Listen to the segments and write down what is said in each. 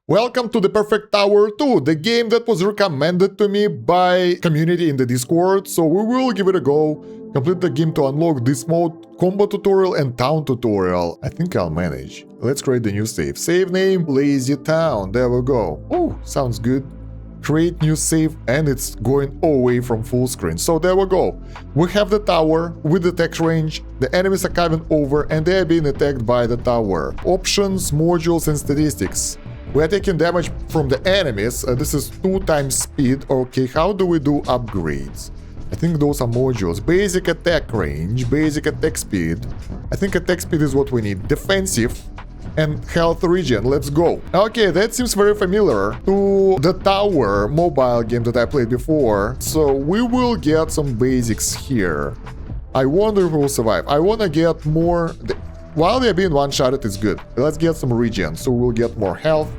Welcome to the Perfect Tower 2, the game that was recommended to me by community in the Discord, so we will give it a go. Complete the game to unlock this mode, combat tutorial and town tutorial. I think I'll manage. Let's create the new save. Save name, Lazy Town, there we go. Oh, sounds good. Create new save, and it's going away from full screen. So there we go. We have the tower with the attack range. The enemies are coming over and they are being attacked by the tower. Options, modules and statistics. We are taking damage from the enemies. This is 2 times speed. Okay, how do we do upgrades? I think those are modules. Basic attack range, basic attack speed. I think attack speed is what we need. Defensive and health regen. Let's go. Okay, that seems very familiar to the tower mobile game that I played before. So we will get some basics here. I wonder if we will survive. I want to get more... While they're being one-shotted, it's good. Let's get some regen, so we'll get more health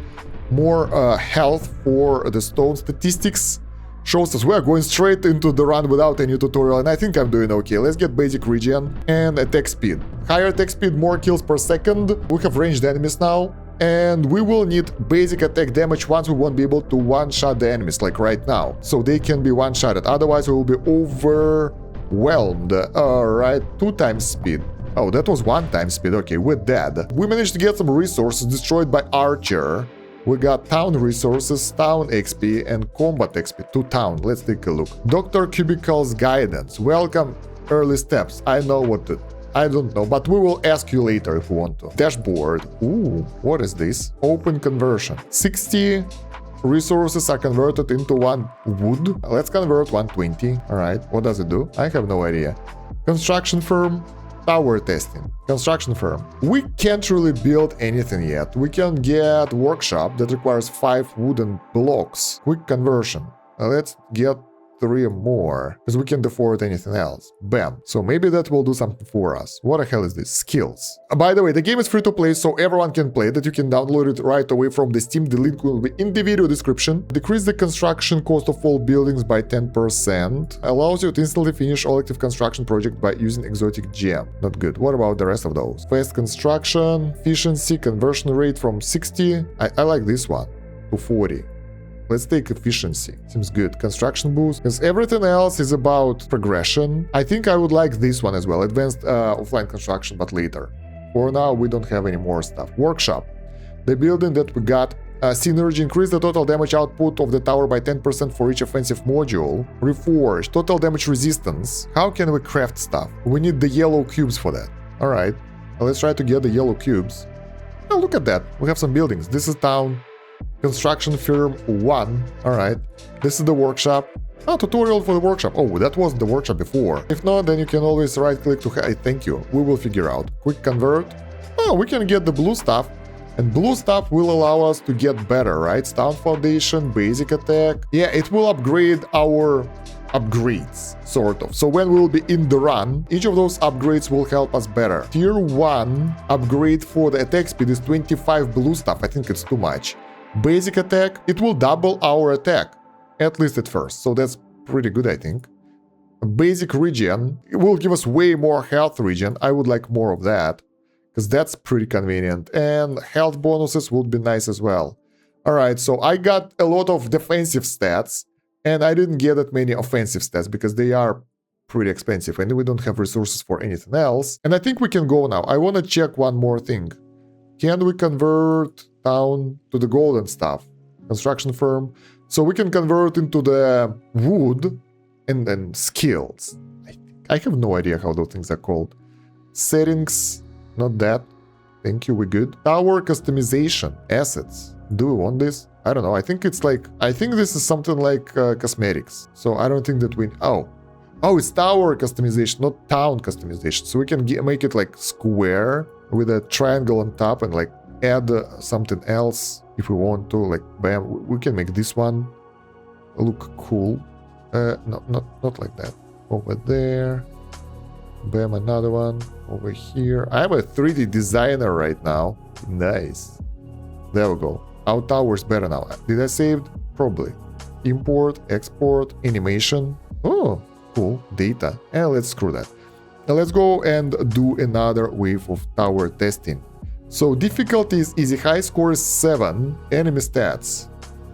for the stone. Statistics shows us we're going straight into the run without any tutorial, and I think I'm doing okay. Let's get basic regen and attack speed. Higher attack speed, more kills per second. We have ranged enemies now, and we will need basic attack damage once we won't be able to one-shot the enemies, like right now. So they can be one-shotted, otherwise we will be overwhelmed. Alright, 2 times speed. Oh, that was 1 time speed. Okay, we're dead. We managed to get some resources destroyed by Archer. We got town resources, town XP, and combat XP to town. Let's take a look. Dr. Cubicle's guidance. Welcome early steps. I don't know, but we will ask you later if we want to. Dashboard. Ooh, what is this? Open conversion. 60 resources are converted into 1 wood. Let's convert 120. All right, what does it do? I have no idea. Construction firm. Tower testing. Construction firm. We can't really build anything yet. We can get workshop that requires 5 wooden blocks. Quick conversion. Let's get 3 more, because we can't afford anything else. Bam. So maybe that will do something for us. What the hell is this? Skills. By the way, the game is free to play, so everyone can play that. You can download it right away from the Steam. The link will be in the video description. Decrease the construction cost of all buildings by 10%. Allows you to instantly finish all active construction project by using exotic gem. Not good. What about the rest of those? Fast construction, efficiency, conversion rate from 60. I like this one, to 40. Let's take efficiency. Seems good. Construction boost. Because everything else is about progression. I think I would like this one as well. Advanced offline construction, but later. For now, we don't have any more stuff. Workshop. The building that we got. Synergy. Increase the total damage output of the tower by 10% for each offensive module. Reforge. Total damage resistance. How can we craft stuff? We need the yellow cubes for that. Alright. Let's try to get the yellow cubes. Oh, look at that. We have some buildings. This is town. Construction firm 1. Alright. This is the workshop. Tutorial for the workshop. Oh, that wasn't the workshop before. If not, then you can always right click to hide. Thank you. We will figure out. Quick convert. Oh, we can get the blue stuff. And blue stuff will allow us to get better, right? Stone foundation, basic attack. Yeah, it will upgrade our upgrades, sort of. So when we will be in the run, each of those upgrades will help us better. Tier 1 upgrade for the attack speed is 25 blue stuff. I think it's too much. Basic attack, it will double our attack, at least at first, so that's pretty good, I think. Basic regen, it will give us way more health regen. I would like more of that, because that's pretty convenient. And health bonuses would be nice as well. Alright, so I got a lot of defensive stats, and I didn't get that many offensive stats, because they are pretty expensive, and we don't have resources for anything else. And I think we can go now. I want to check one more thing. Can we convert town to the golden stuff? Construction firm. So we can convert into the wood and then skills. I have no idea how those things are called. Settings, not that. Thank you, we're good. Tower customization, assets. Do we want this? I don't know. I think it's like, I think this is something like cosmetics. So I don't think that we, oh, it's tower customization, not town customization. So we can make it like square with a triangle on top and like add something else if we want to, like bam, we can make this one look cool. No, not like that. Over there, bam, another one over here. I have a 3D designer right now. Nice. There we go. Our tower's better now. Did I save? Probably. Import, export, animation. Oh, cool. Data. And let's screw that. Now let's go and do another wave of tower testing. So difficulty is easy, high score is 7, enemy stats.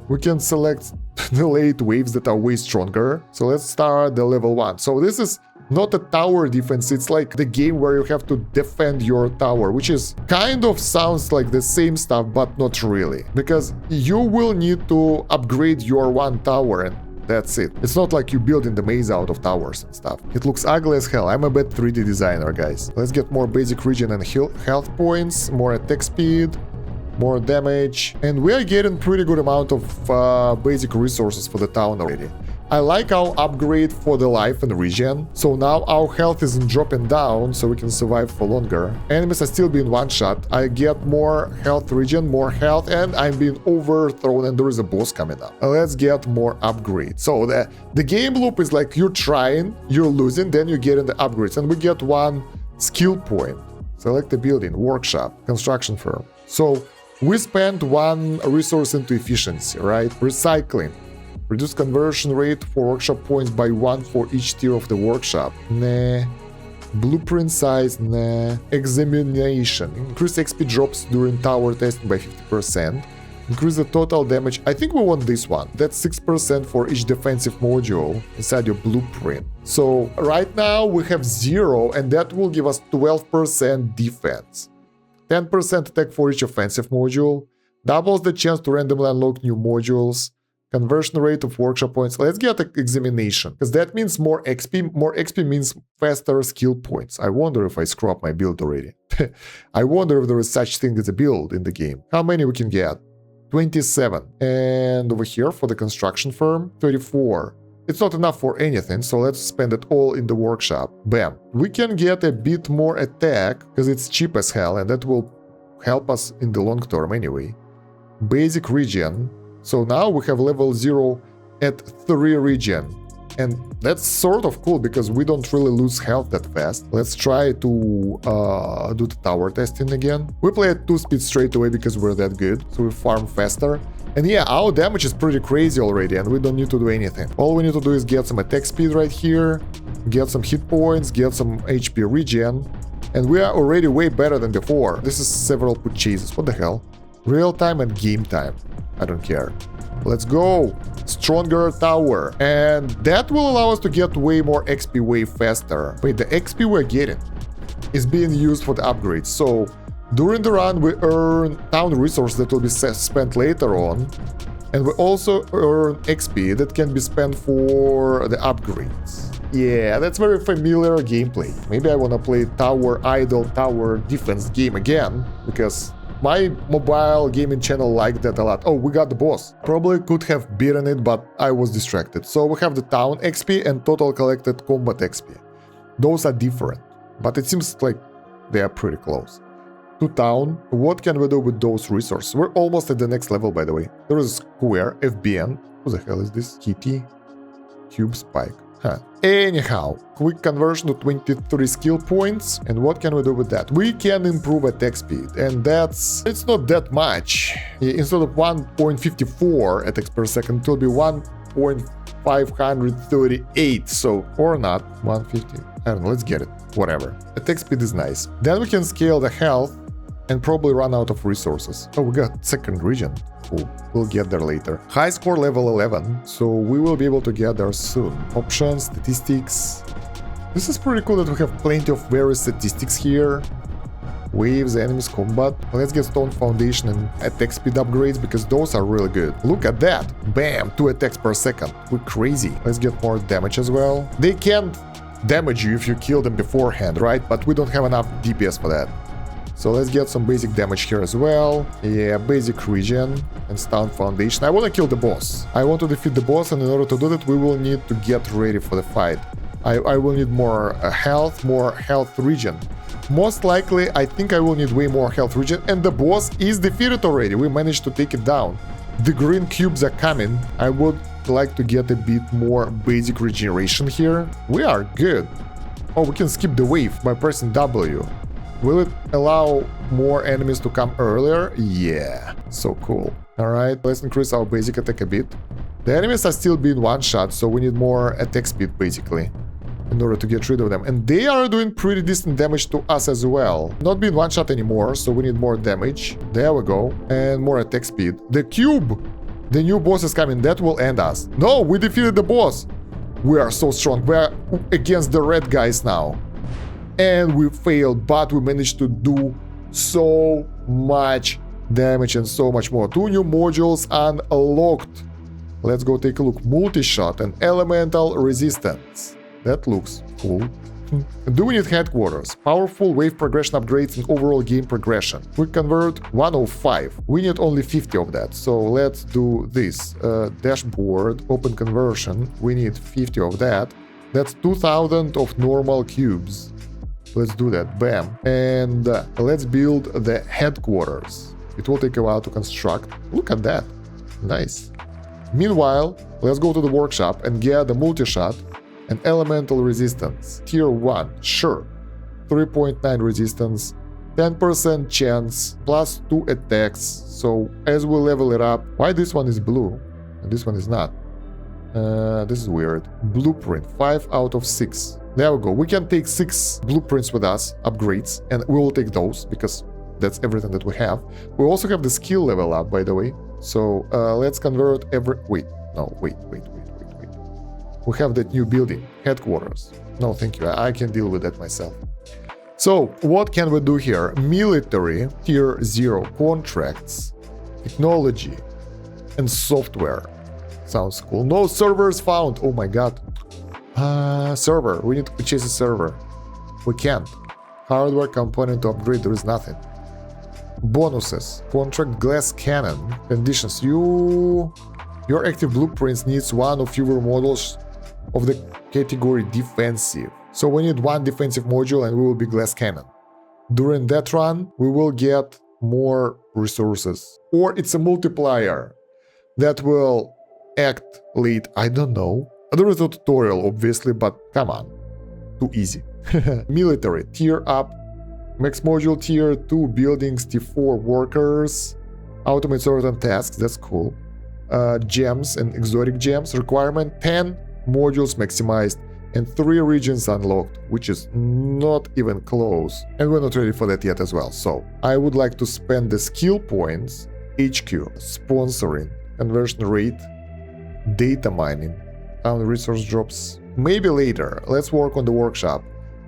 We can select the late waves that are way stronger. So let's start the level 1. So this is not a tower defense, it's like the game where you have to defend your tower, which is kind of sounds like the same stuff, but not really. Because you will need to upgrade your one tower and that's it. It's not like you building the maze out of towers and stuff. It looks ugly as hell. I'm a bad 3D designer, guys. Let's get more basic region and health points, more attack speed, more damage. And we are getting pretty good amount of basic resources for the town already. I like our upgrade for the life and regen. So now our health isn't dropping down, so we can survive for longer. Enemies are still being one-shot. I get more health regen, more health, and I'm being overthrown and there is a boss coming up. Let's get more upgrades. So the game loop is like you're trying, you're losing, then you get in the upgrades. And we get one skill point. Select the building, workshop, construction firm. So we spent one resource into efficiency, right? Recycling. Reduce conversion rate for workshop points by 1 for each tier of the workshop. Nah. Blueprint size. Nah. Examination. Increase XP drops during tower testing by 50%. Increase the total damage. I think we want this one. That's 6% for each defensive module inside your blueprint. So right now we have 0 and that will give us 12% defense. 10% attack for each offensive module. Doubles the chance to randomly unlock new modules. Conversion rate of workshop points. Let's get an examination, because that means more XP. More XP means faster skill points. I wonder if I screw up my build already. I wonder if there is such thing as a build in the game. How many we can get? 27. And over here for the construction firm, 34. It's not enough for anything, so let's spend it all in the workshop. Bam. We can get a bit more attack, because it's cheap as hell, and that will help us in the long term anyway. Basic region. So now we have level 0 at 3 region. And that's sort of cool because we don't really lose health that fast. Let's try to do the tower testing again. We play at 2 speed straight away because we're that good. So we farm faster. And yeah, our damage is pretty crazy already and we don't need to do anything. All we need to do is get some attack speed right here, get some hit points, get some HP regen. And we are already way better than before. This is several purchases. What the hell? Real time and game time. I don't care. Let's go! Stronger tower. And that will allow us to get way more XP way faster. Wait, the XP we're getting is being used for the upgrades. So during the run we earn town resources that will be spent later on. And we also earn XP that can be spent for the upgrades. Yeah, that's very familiar gameplay. Maybe I wanna play tower idle, tower defense game again, because my mobile gaming channel liked that a lot. Oh, we got the boss. Probably could have beaten it, but I was distracted. So we have the town XP and total collected combat XP. Those are different, but it seems like they are pretty close. To town, what can we do with those resources? We're almost at the next level, by the way. There is a square, FBN. Who the hell is this? Kitty? Cube Spike. Huh. Anyhow, quick conversion to 23 skill points. And what can we do with that? We can improve attack speed, and it's not that much. Instead of 1.54 attacks per second, it will be 1.538. So, or not, 150. I don't know, let's get it. Whatever. Attack speed is nice. Then we can scale the health and probably run out of resources. Oh, we got second region. Cool. We'll get there later. High score level 11, so we will be able to get there soon. Options, statistics. This is pretty cool that we have plenty of various statistics here. Waves, enemies, combat. Let's get stone foundation and attack speed upgrades because those are really good. Look at that. Bam, 2 attacks per second. We're crazy. Let's get more damage as well. They can't damage you if you kill them beforehand, right? But we don't have enough DPS for that. So let's get some basic damage here as well. Yeah, basic regen and stone foundation. I want to kill the boss. I want to defeat the boss, and in order to do that, we will need to get ready for the fight. I will need more health regen. Most likely, I think I will need way more health regen, and the boss is defeated already. We managed to take it down. The green cubes are coming. I would like to get a bit more basic regeneration here. We are good. Oh, we can skip the wave by pressing W. Will it allow more enemies to come earlier? Yeah, so cool. Alright, let's increase our basic attack a bit. The enemies are still being one-shot, so we need more attack speed, basically. in order to get rid of them. And they are doing pretty decent damage to us as well. Not being one shot anymore, so we need more damage. There we go. And more attack speed. The cube! The new boss is coming. That will end us. No, we defeated the boss. We are so strong. We are against the red guys now. And we failed, but we managed to do so much damage and so much more. 2 new modules unlocked. Let's go take a look. Multi-shot and elemental resistance. That looks cool. Do we need headquarters? Powerful wave progression upgrades and overall game progression. We convert 105. We need only 50 of that. So let's do this. Dashboard, open conversion. We need 50 of that. That's 2000 of normal cubes. Let's do that. Bam. And let's build the headquarters. It will take a while to construct. Look at that. Nice. Meanwhile, let's go to the workshop and get the multi-shot and elemental resistance. Tier 1, sure. 3.9 resistance, 10% chance, plus 2 attacks. So as we level it up, why this one is blue and this one is not? This is weird. Blueprint, 5 out of 6. There we go. We can take 6 blueprints with us, upgrades, and we will take those because that's everything that we have. We also have the skill level up, by the way. So let's convert every... Wait. We have that new building, headquarters. No, thank you. I can deal with that myself. So what can we do here? Military, tier 0 contracts, technology, and software. Sounds cool. No servers found. Oh my god. Server. We need to purchase a server. We can't. Hardware component to upgrade. There is nothing. Bonuses. Contract glass cannon. Conditions. Your active blueprints needs 1 or fewer models of the category defensive. So we need 1 defensive module and we will be glass cannon. During that run, we will get more resources. Or it's a multiplier that will act late. I don't know. There is a tutorial, obviously, but come on. Too easy. Military. Tier up. Max module tier 2 buildings, T4 workers. Automate certain tasks. That's cool. Gems and exotic gems. Requirement 10 modules maximized and 3 regions unlocked, which is not even close. And we're not ready for that yet as well. So I would like to spend the skill points, HQ, sponsoring, conversion rate, data mining, resource drops. Maybe later. Let's work on the workshop.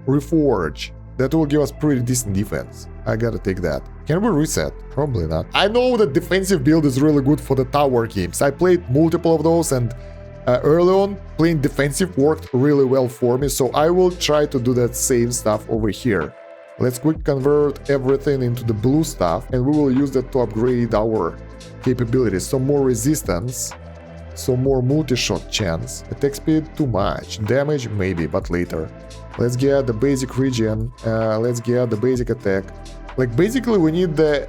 Reforge. That will give us pretty decent defense. I gotta take that. Can we reset? Probably not. I know that defensive build is really good for the tower games. I played multiple of those and early on, playing defensive worked really well for me, so I will try to do that same stuff over here. Let's quick convert everything into the blue stuff, and we will use that to upgrade our capabilities. So more resistance, so more multi-shot chance. Attack speed, too much. Damage, maybe, but later. Let's get the basic regen, let's get the basic attack. Like, basically we need the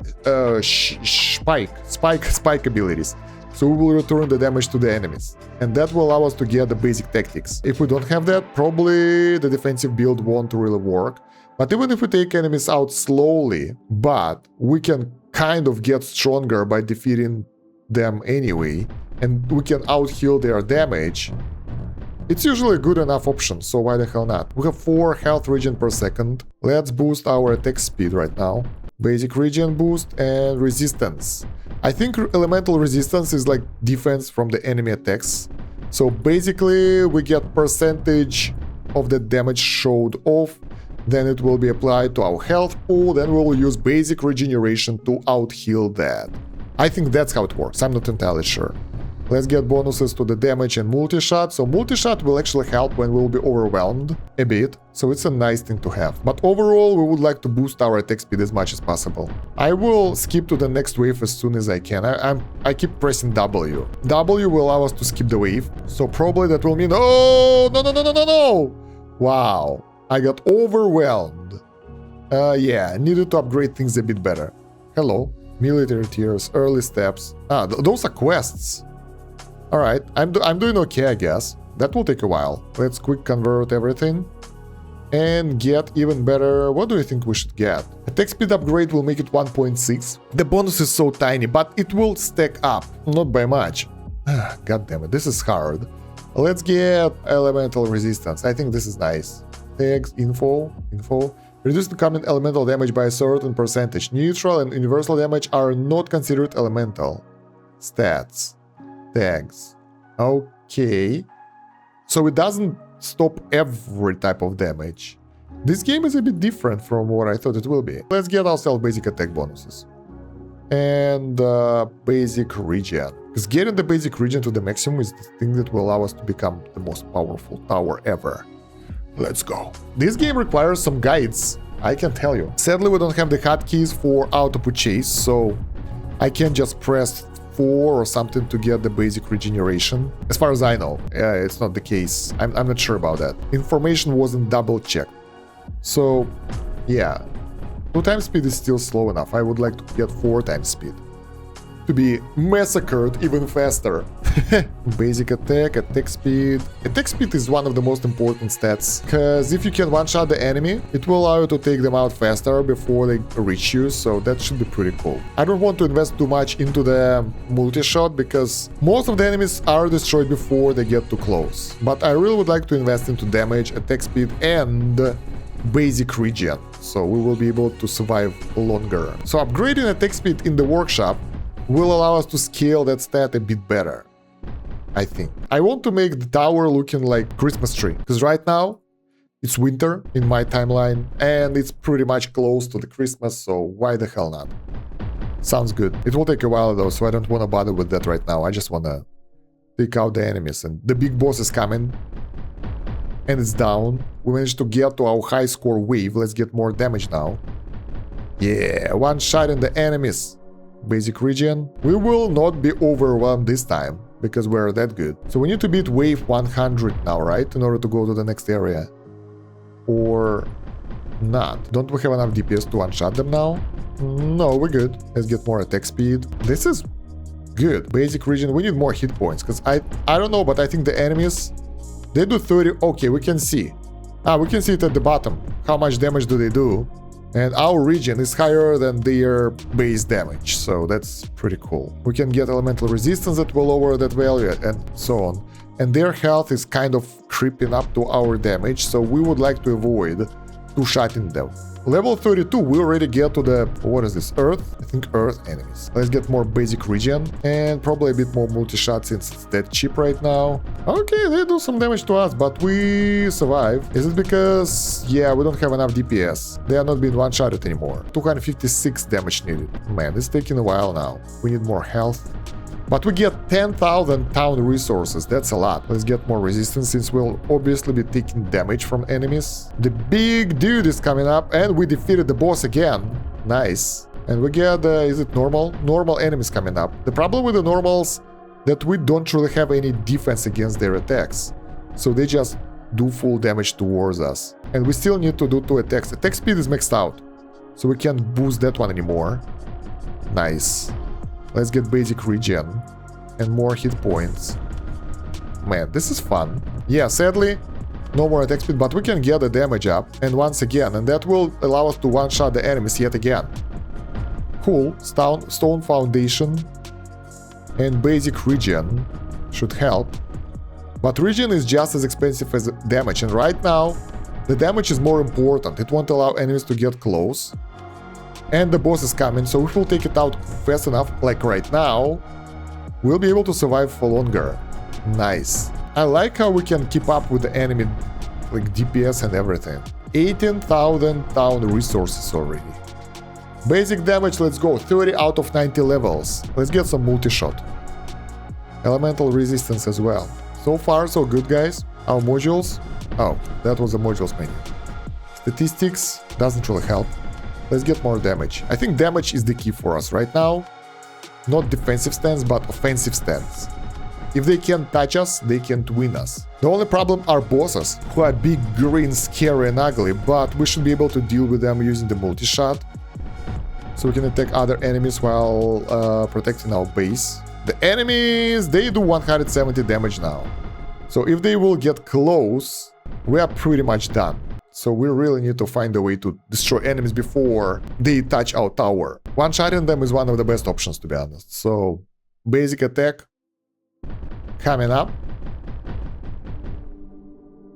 spike abilities. So we will return the damage to the enemies. And that will allow us to get the basic tactics. If we don't have that, probably the defensive build won't really work. But even if we take enemies out slowly, but we can kind of get stronger by defeating them anyway, and we can out-heal their damage, it's usually a good enough option, so why the hell not? We have 4 health regen per second. Let's boost our attack speed right now. Basic regen boost and resistance. I think elemental resistance is like defense from the enemy attacks. So basically we get percentage of the damage showed off, then it will be applied to our health pool, then we will use basic regeneration to out-heal that. I think that's how it works, I'm not entirely sure. Let's get bonuses to the damage and multi-shot. So multi-shot will actually help when we'll be overwhelmed a bit, so it's a nice thing to have. But overall, we would like to boost our attack speed as much as possible. I will skip to the next wave as soon as I can. I keep pressing W. W will allow us to skip the wave, so probably that will mean... Oh, no! Wow, I got overwhelmed. Yeah, needed to upgrade things a bit better. Hello, military tiers, early steps. Those are quests. Alright, I'm doing okay, I guess. That will take a while. Let's quick convert everything and get even better. What do you think we should get? Attack speed upgrade will make it 1.6. The bonus is so tiny, but it will stack up. Not by much. God damn it, this is hard. Let's get elemental resistance. I think this is nice. Tags, info. Reduce incoming elemental damage by a certain percentage. Neutral and universal damage are not considered elemental. Stats. Tags. Okay. So it doesn't stop every type of damage. This game is a bit different from what I thought it will be. Let's get ourselves basic attack bonuses. And basic regen. Because getting the basic regen to the maximum is the thing that will allow us to become the most powerful tower ever. Let's go. This game requires some guides, I can tell you. Sadly, we don't have the hotkeys for auto purchase, so I can't just press 4 or something to get the basic regeneration. As far as I know, it's not the case. I'm not sure about that. Information wasn't double checked. So, yeah. 2 times speed is still slow enough. I would like to get 4 times speed to be massacred even faster. Basic attack, attack speed. Attack speed is one of the most important stats, because if you can one-shot the enemy, it will allow you to take them out faster before they reach you, so that should be pretty cool. I don't want to invest too much into the multi-shot, because most of the enemies are destroyed before they get too close. But I really would like to invest into damage, attack speed, and basic regen, so we will be able to survive longer. So upgrading attack speed in the workshop will allow us to scale that stat a bit better, I think. I want to make the tower looking like Christmas tree, because right now it's winter in my timeline and it's pretty much close to the Christmas, so why the hell not? Sounds good. It will take a while though, so I don't want to bother with that right now. I just want to take out the enemies, and the big boss is coming. And it's down. We managed to get to our high score wave. Let's get more damage now. Yeah, one shot in the enemies. Basic regen. We will not be overwhelmed this time, because we're that good. So we need to beat wave 100 now, right? In order to go to the next area. Or not. Don't we have enough DPS to one-shot them now? No, we're good. Let's get more attack speed. This is good. Basic regen. We need more hit points, because I don't know, but I think the enemies, they do 30. Okay, we can see. We can see it at the bottom. How much damage do they do? And our regen is higher than their base damage, so that's pretty cool. We can get elemental resistance that will lower that value, and so on. And their health is kind of creeping up to our damage, so we would like to avoid two-shotting them. Level 32, we already get to the, what is this, Earth? I think Earth enemies. Let's get more basic regen and probably a bit more multi-shot since it's that cheap right now. Okay, they do some damage to us, but we survive. Is it because, yeah, we don't have enough DPS? They are not being one-shotted anymore. 256 damage needed. Man, it's taking a while now. We need more health. But we get 10,000 town resources, that's a lot. Let's get more resistance since we'll obviously be taking damage from enemies. The big dude is coming up and we defeated the boss again. Nice. And we get, is it normal? Normal enemies coming up. The problem with the normals that we don't really have any defense against their attacks. So they just do full damage towards us. And we still need to do 2 attacks. Attack speed is maxed out, so we can't boost that one anymore. Nice. Let's get basic regen and more hit points. Man, this is fun. Yeah, sadly, no more attack speed, but we can get the damage up. And once again, and that will allow us to one-shot the enemies yet again. Cool. Stone foundation and basic regen should help. But regen is just as expensive as damage, and right now, the damage is more important. It won't allow enemies to get close. And the boss is coming, so if we'll take it out fast enough, like right now, we'll be able to survive for longer. Nice. I like how we can keep up with the enemy, like DPS and everything. 18,000 town resources already. Basic damage, let's go. 30 out of 90 levels. Let's get some multi-shot. Elemental resistance as well. So far, so good, guys. Our modules. Oh, that was the modules menu. Statistics doesn't really help. Let's get more damage. I think damage is the key for us right now. Not defensive stance, but offensive stance. If they can't touch us, they can't win us. The only problem are bosses, who are big, green, scary and ugly, but we should be able to deal with them using the multi-shot. So we can attack other enemies while protecting our base. The enemies, they do 170 damage now. So if they will get close, we are pretty much done. So we really need to find a way to destroy enemies before they touch our tower. One-shotting them is one of the best options, to be honest. So, basic attack coming up.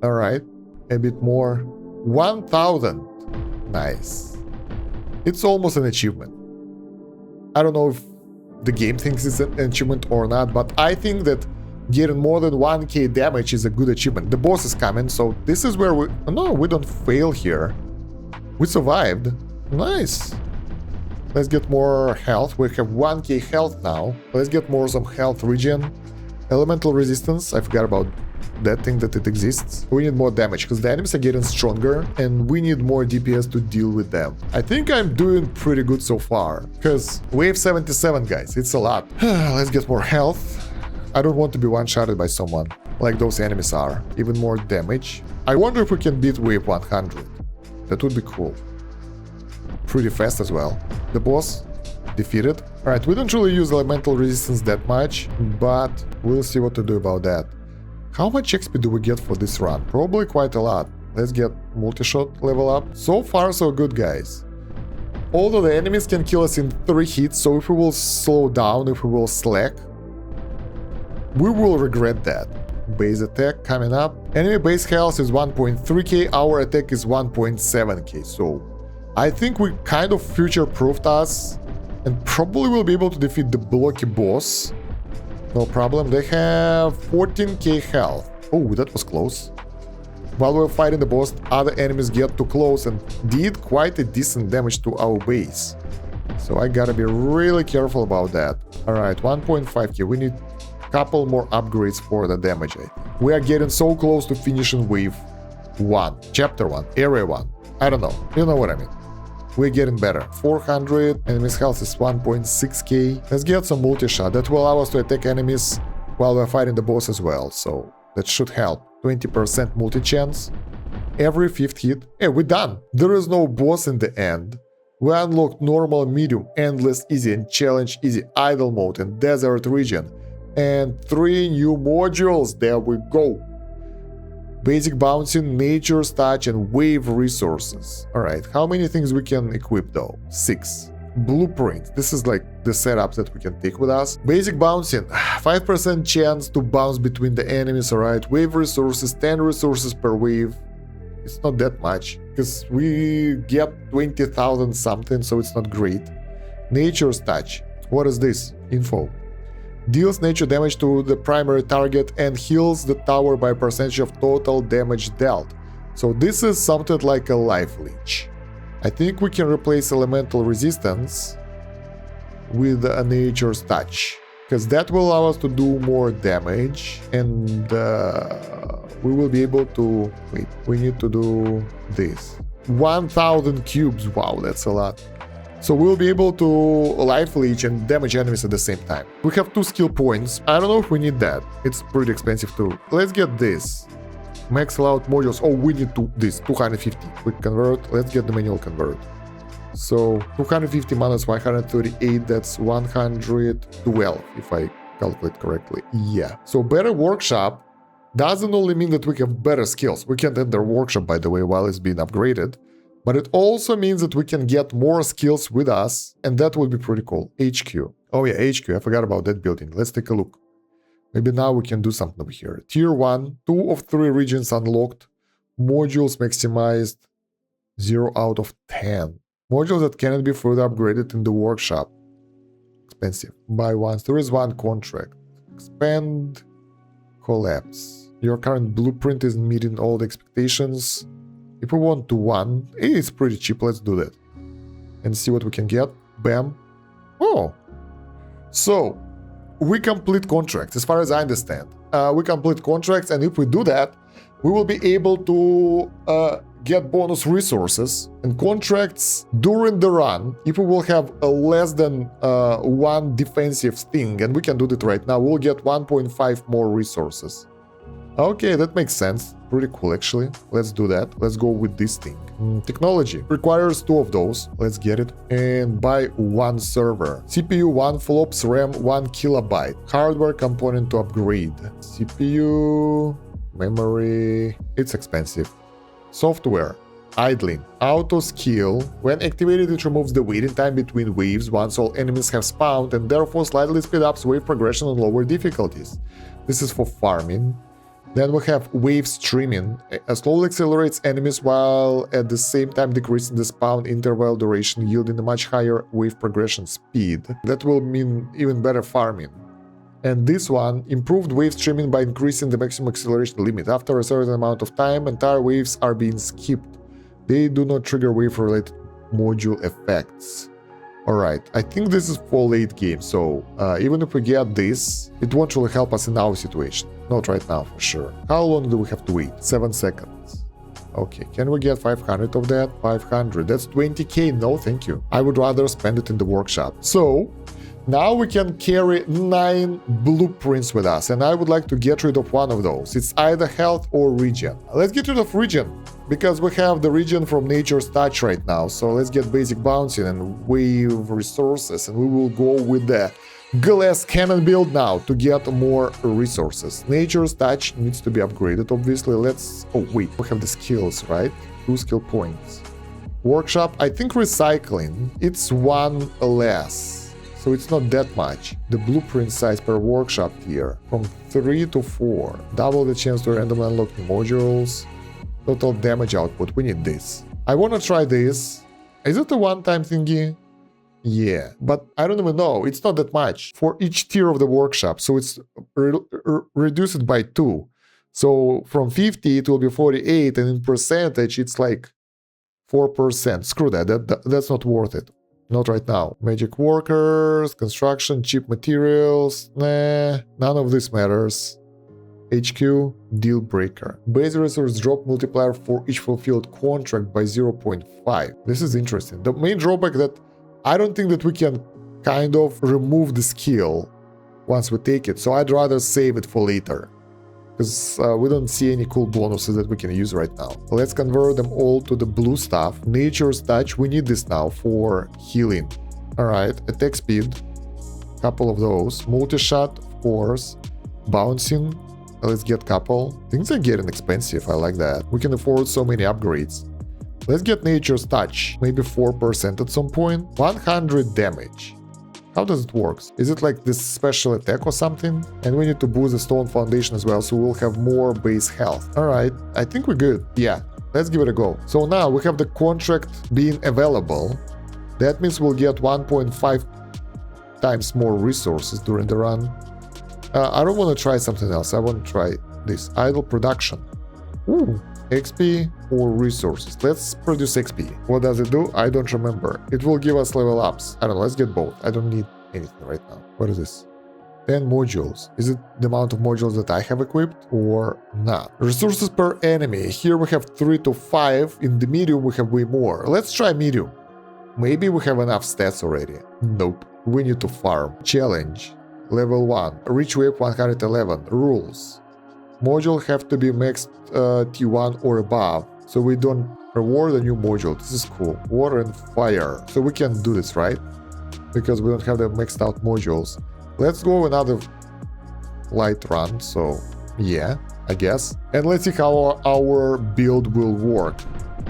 Alright, a bit more. 1000. Nice. It's almost an achievement. I don't know if the game thinks it's an achievement or not, but I think that getting more than 1k damage is a good achievement. The boss is coming, so this is where we... No, we don't fail here. We survived. Nice. Let's get more health. We have 1k health now. Let's get more some health regen. Elemental resistance. I forgot about that thing, that it exists. We need more damage because the enemies are getting stronger and we need more DPS to deal with them. I think I'm doing pretty good so far because wave 77, guys, it's a lot. Let's get more health. I don't want to be one-shotted by someone like those enemies are. Even more damage. I wonder if we can beat wave 100. That would be cool. Pretty fast as well. The boss defeated. Alright, we don't really use elemental resistance that much, but we'll see what to do about that. How much XP do we get for this run? Probably quite a lot. Let's get multi-shot level up. So far so good, guys. Although the enemies can kill us in 3 hits, so if we will slow down, if we will slack, we will regret that. Base attack coming up. Enemy base health is 1.3k, our attack is 1.7k, so I think we kind of future-proofed us and probably will be able to defeat the blocky boss. No problem. They have 14k health. Oh, that was close. While we're fighting the boss, other enemies get too close and did quite a decent damage to our base. So I gotta be really careful about that. Alright, 1.5k. We need a couple more upgrades for the damage, I think. We are getting so close to finishing wave 1. Chapter 1. Area 1. I don't know. You know what I mean. We're getting better. 400, enemy's health is 1.6k. Let's get some multi-shot. That will allow us to attack enemies while we're fighting the boss as well, so that should help. 20% multi-chance. Every 5th hit. Hey, we're done! There is no boss in the end. We unlocked normal, medium, endless, easy, and challenge easy, idle mode, and desert region. And 3 new modules. There we go. Basic bouncing, nature's touch, and wave resources. Alright, how many things we can equip though? 6. Blueprint. This is like the setup that we can take with us. Basic bouncing. 5% chance to bounce between the enemies, alright. Wave resources, 10 resources per wave. It's not that much, because we get 20,000 something, so it's not great. Nature's touch. What is this? Info. Deals nature damage to the primary target and heals the tower by percentage of total damage dealt. So this is something like a life leech. I think we can replace elemental resistance with a nature's touch, because that will allow us to do more damage and we will be able to... Wait, we need to do this. 1000 cubes, wow, that's a lot. So we'll be able to life leech and damage enemies at the same time. We have 2 skill points. I don't know if we need that. It's pretty expensive too. Let's get this. Max allowed modules. Oh, we need this 250. Quick convert. Let's get the manual convert. So 250 minus 138, that's 112 if I calculate correctly. Yeah. So better workshop doesn't only mean that we have better skills. We can't enter workshop, by the way, while it's being upgraded. But it also means that we can get more skills with us, and that would be pretty cool. HQ. Oh yeah, HQ. I forgot about that building. Let's take a look. Maybe now we can do something over here. Tier 1, 2 of 3 regions unlocked. Modules maximized 0 out of 10. Modules that cannot be further upgraded in the workshop. Expensive. Buy once. There is 1 contract. Expand. Collapse. Your current blueprint isn't meeting all the expectations. If we want to 1, it's pretty cheap, let's do that. And see what we can get. Bam. Oh. So, we complete contracts, as far as I understand. We complete contracts, and if we do that, we will be able to get bonus resources and contracts during the run. If we will have a less than 1 defensive thing, and we can do that right now, we'll get 1.5 more resources. Okay, that makes sense. Pretty cool, actually. Let's do that. Let's go with this thing. Technology. Requires 2 of those. Let's get it. And buy 1 server. CPU 1 flops, RAM 1 kilobyte. Hardware component to upgrade. CPU... memory... It's expensive. Software. Idling. Auto skill. When activated, it removes the waiting time between waves once all enemies have spawned and therefore slightly speed up wave progression on lower difficulties. This is for farming. Then we have wave streaming. Slowly accelerates enemies while at the same time decreasing the spawn interval duration, yielding a much higher wave progression speed. That will mean even better farming. And this one, improved wave streaming by increasing the maximum acceleration limit. After a certain amount of time, entire waves are being skipped. They do not trigger wave-related module effects. Alright, I think this is for late game, so even if we get this, it won't really help us in our situation. Not right now, for sure. How long do we have to wait? 7 seconds. Okay, can we get 500 of that? 500, that's 20k, no thank you. I would rather spend it in the workshop. So, now we can carry 9 blueprints with us, and I would like to get rid of one of those. It's either health or regen. Let's get rid of regen, because we have the regen from Nature's Touch right now. So let's get basic bouncing and wave resources, and we will go with the glass cannon build now to get more resources. Nature's Touch needs to be upgraded, obviously. Let's... oh, wait, we have the skills, right? 2 skill points. Workshop, I think recycling, it's 1 less. So it's not that much. The blueprint size per workshop tier from 3 to 4. Double the chance to randomly unlock new modules. Total damage output. We need this. I want to try this. Is it a one-time thingy? Yeah, but I don't even know. It's not that much for each tier of the workshop. So it's reduced by 2. So from 50 it will be 48, and in percentage it's like 4%. Screw that. That's not worth it. Not right now. Magic workers, construction, cheap materials. Nah, none of this matters. HQ, deal breaker. Base resource drop multiplier for each fulfilled contract by 0.5. This is interesting. The main drawback that I don't think that we can kind of remove the skill once we take it. So I'd rather save it for later, because we don't see any cool bonuses that we can use right now. Let's convert them all to the blue stuff. Nature's Touch, we need this now for healing. Alright, attack speed, couple of those. Multi-shot, of course. Bouncing, let's get couple. Things are getting expensive, I like that. We can afford so many upgrades. Let's get Nature's Touch, maybe 4% at some point. 100 damage. How does it work? Is it like this special attack or something? And we need to boost the stone foundation as well, so we'll have more base health. Alright, I think we're good. Yeah, let's give it a go. So now we have the contract being available. That means we'll get 1.5 times more resources during the run. I don't want to try something else. I want to try this. Idle production. Ooh, XP or resources. Let's produce XP. What does it do? I don't remember. It will give us level ups. I don't know. Let's get both. I don't need anything right now. What is this? 10 modules. Is it the amount of modules that I have equipped or not? Resources per enemy. Here we have 3 to 5. In the medium we have way more. Let's try medium. Maybe we have enough stats already. Nope. We need to farm. Challenge. Level 1. Reach wave 111. Rules. Module have to be maxed T1 or above, so we don't reward a new module. This is cool. Water and fire. So we can do this, right? Because we don't have the maxed out modules. Let's go another light run, so yeah, I guess. And let's see how our build will work.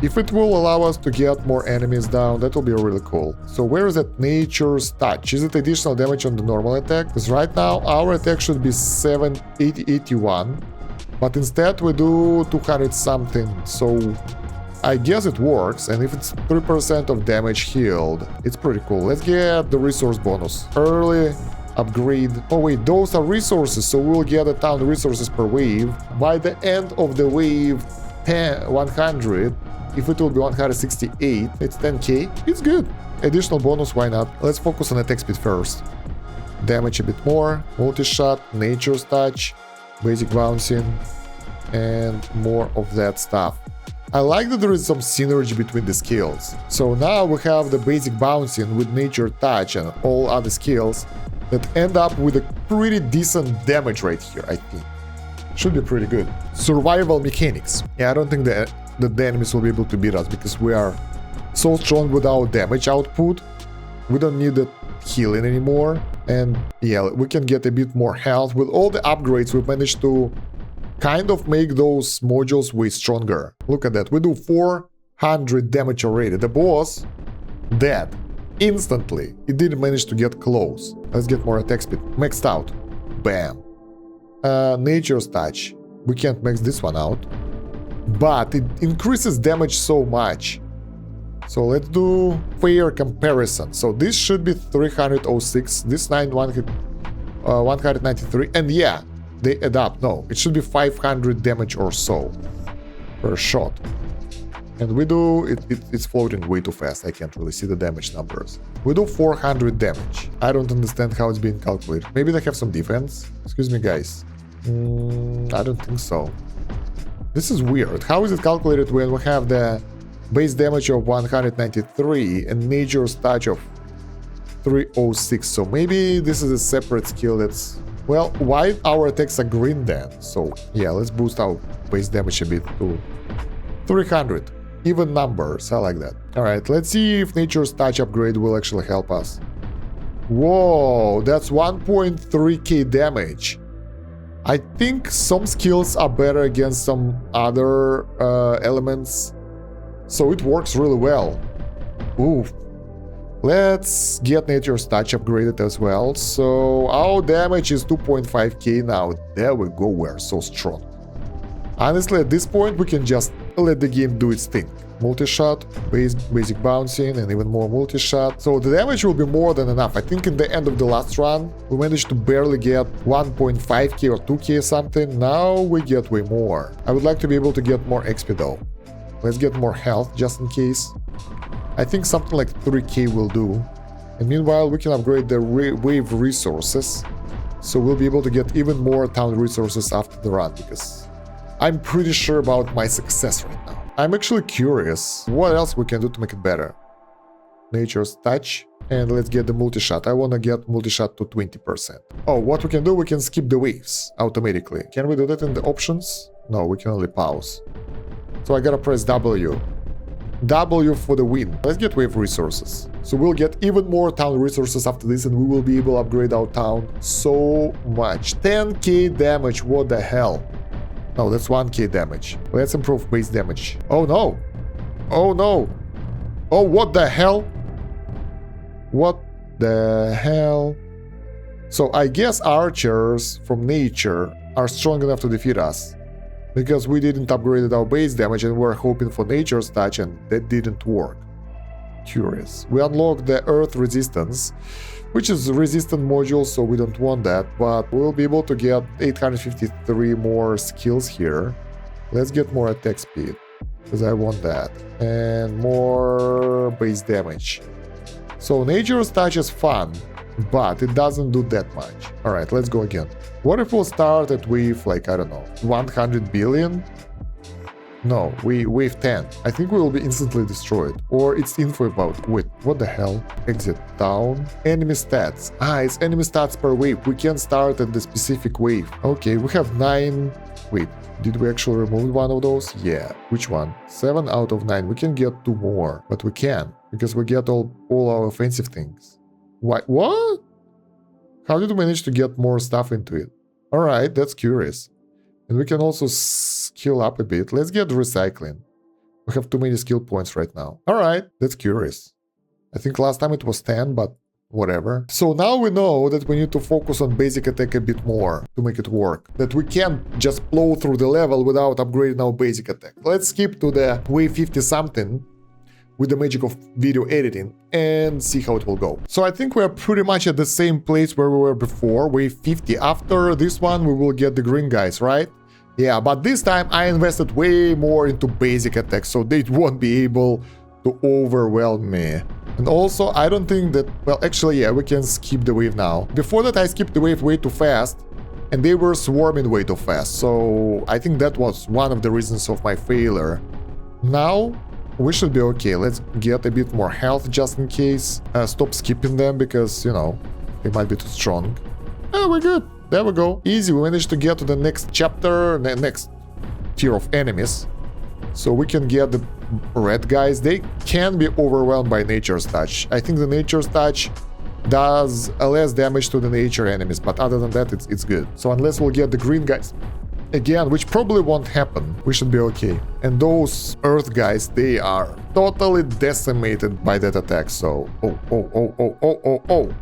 If it will allow us to get more enemies down, that will be really cool. So where is that Nature's Touch? Is it additional damage on the normal attack? Because right now our attack should be 81, but instead we do 200 something. So I guess it works, and if it's 3% of damage healed, it's pretty cool. Let's get the resource bonus. Early upgrade. Oh wait, those are resources, so we'll get 1,000 resources per wave. By the end of the wave 100, if it will be 168, it's 10k. It's good. Additional bonus, why not? Let's focus on attack speed first. Damage a bit more. Multi-shot, Nature's Touch, basic bouncing, and more of that stuff. I like that there is some synergy between the skills. So now we have the basic bouncing with Nature Touch and all other skills that end up with a pretty decent damage right here, I think. Should be pretty good. Survival mechanics. Yeah, I don't think that the enemies will be able to beat us because we are so strong with our damage output. We don't need the healing anymore. And yeah, we can get a bit more health. With all the upgrades, we've managed to kind of make those modules way stronger. Look at that. We do 400 damage already. The boss, dead. Instantly. It didn't manage to get close. Let's get more attack speed. Maxed out. Bam. Nature's Touch. We can't max this one out. But it increases damage so much. So let's do fair comparison. So this should be 306, this 193, and yeah, they add up. No, it should be 500 damage or so per shot. And we do, it's floating way too fast. I can't really see the damage numbers. We do 400 damage. I don't understand how it's being calculated. Maybe they have some defense? Excuse me, guys. I don't think so. This is weird. How is it calculated when we have the base damage of 193 and nature's touch of 306? So maybe this is a separate skill that's... Well, why our attacks are green then? So yeah, let's boost our base damage a bit to 300. Even numbers, I like that. Alright, let's see if nature's touch upgrade will actually help us. Whoa, that's 1.3k damage. I think some skills are better against some other elements. So it works really well. Ooh. Let's get nature's touch upgraded as well. So our damage is 2.5k now. There we go, we're so strong. Honestly, at this point, we can just let the game do its thing. Multi-shot, basic bouncing, and even more multi-shot. So the damage will be more than enough. I think in the end of the last run, we managed to barely get 1.5k or 2k or something. Now we get way more. I would like to be able to get more XP though. Let's get more health just in case. I think something like 3k will do. And meanwhile, we can upgrade the wave resources. So we'll be able to get even more town resources after the run, because I'm pretty sure about my success right now. I'm actually curious what else we can do to make it better. Nature's touch, and let's get the multi-shot. I want to get multi-shot to 20%. Oh, what we can do, we can skip the waves automatically. Can we do that in the options? No, we can only pause. So I gotta press W. W for the win. Let's get wave resources. So we'll get even more town resources after this, and we will be able to upgrade our town so much. 10k damage, what the hell? No, that's 1k damage. Let's improve base damage. Oh no! Oh no! Oh, what the hell? What the hell? So I guess archers from nature are strong enough to defeat us, because we didn't upgrade our base damage and we're hoping for nature's touch, and that didn't work. Curious. We unlocked the earth resistance, which is a resistant module, so we don't want that, but we'll be able to get 853 more skills here. Let's get more attack speed, because I want that. And more base damage. So nature's touch is fun, but it doesn't do that much. Alright, let's go again. What if we'll start at wave, like, I don't know, 100 billion? No, wave 10. I think we will be instantly destroyed. Or it's info about... Wait, what the hell? Exit town. Enemy stats. Ah, it's enemy stats per wave. We can start at the specific wave. Okay, we have 9... Wait, did we actually remove one of those? Yeah. Which one? 7 out of 9. We can get 2 more. But we can, because we get all our offensive things. Why? What? How did we manage to get more stuff into it? Alright, that's curious. And we can also skill up a bit. Let's get recycling. We have too many skill points right now. Alright, that's curious. I think last time it was 10, but whatever. So now we know that we need to focus on basic attack a bit more to make it work. That we can't just blow through the level without upgrading our basic attack. Let's skip to the wave 50 something with the magic of video editing and see how it will go. So I think we're pretty much at the same place where we were before, wave 50. After this one we will get the green guys, right? Yeah, but this time I invested way more into basic attacks, so they won't be able to overwhelm me. And also, I don't think that... Well, actually, yeah, we can skip the wave now. Before that, I skipped the wave way too fast, and they were swarming way too fast, so I think that was one of the reasons of my failure. Now, we should be okay. Let's get a bit more health just in case. Stop skipping them, because, you know, they might be too strong. Oh, we're good. There we go. Easy, we managed to get to the next chapter, next tier of enemies. So we can get the red guys. They can be overwhelmed by nature's touch. I think the nature's touch does less damage to the nature enemies, but other than that, it's good. So unless we'll get the green guys again, which probably won't happen, we should be okay. And those earth guys, they are totally decimated by that attack, so... Oh.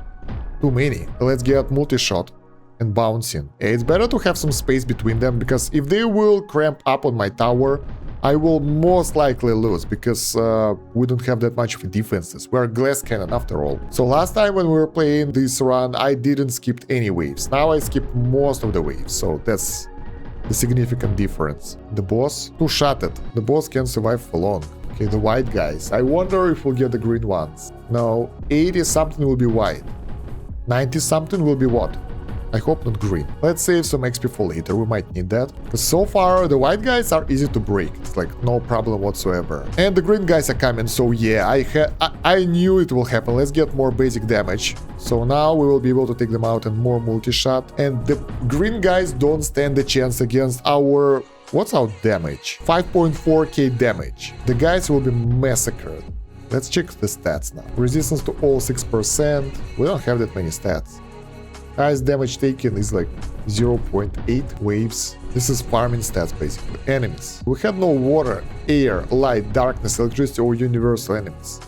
Too many. Let's get multi-shot. and bouncing. It's better to have some space between them, because if they will cramp up on my tower, I will most likely lose, because we don't have that much of defenses. We're glass cannon after all. So last time when we were playing this run, I didn't skip any waves. Now I skip most of the waves, so that's the significant difference. The boss, two-shotted. The boss can survive for long. Okay, the white guys. I wonder if we'll get the green ones. No, 80-something will be white. 90-something will be what? I hope not green. Let's save some XP for later, we might need that. Because so far, the white guys are easy to break. It's like no problem whatsoever. And the green guys are coming, so yeah, I knew it will happen. Let's get more basic damage. So now we will be able to take them out and more multi-shot. And the green guys don't stand a chance against our... What's our damage? 5.4k damage. The guys will be massacred. Let's check the stats now. Resistance to all 6%. We don't have that many stats. Highest damage taken is like 0.8 waves. This is farming stats basically. Enemies. We had no water, air, light, darkness, electricity or universal enemies.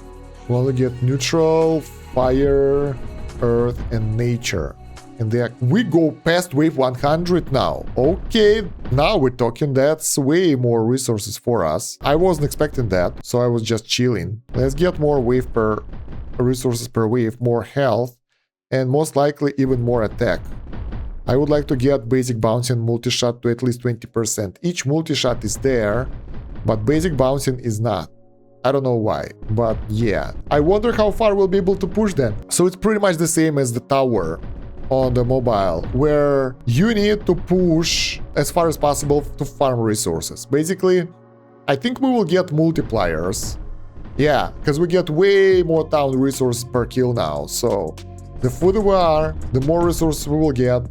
We only get neutral, fire, earth and nature. And we go past wave 100 now. Okay, now we're talking. That's way more resources for us. I wasn't expecting that, so I was just chilling. Let's get more resources per wave, more health. And most likely even more attack. I would like to get basic bouncing multi-shot to at least 20%. Each multi-shot is there, but basic bouncing is not. I don't know why, but yeah. I wonder how far we'll be able to push them. So it's pretty much the same as the tower on the mobile, where you need to push as far as possible to farm resources. Basically, I think we will get multipliers. Yeah, because we get way more town resources per kill now, so... The further we are, the more resources we will get,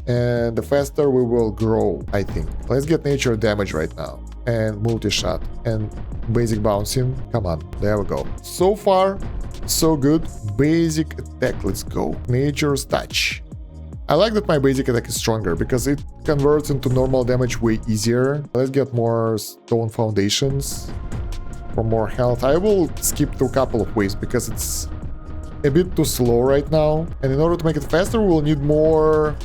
and the faster we will grow, I think. Let's get nature damage right now, and multi-shot, and basic bouncing. Come on, there we go. So far, so good. Basic attack, let's go. Nature's touch. I like that my basic attack is stronger, because it converts into normal damage way easier. Let's get more stone foundations for more health. I will skip through a couple of waves, because it's a bit too slow right now, and in order to make it faster we will need more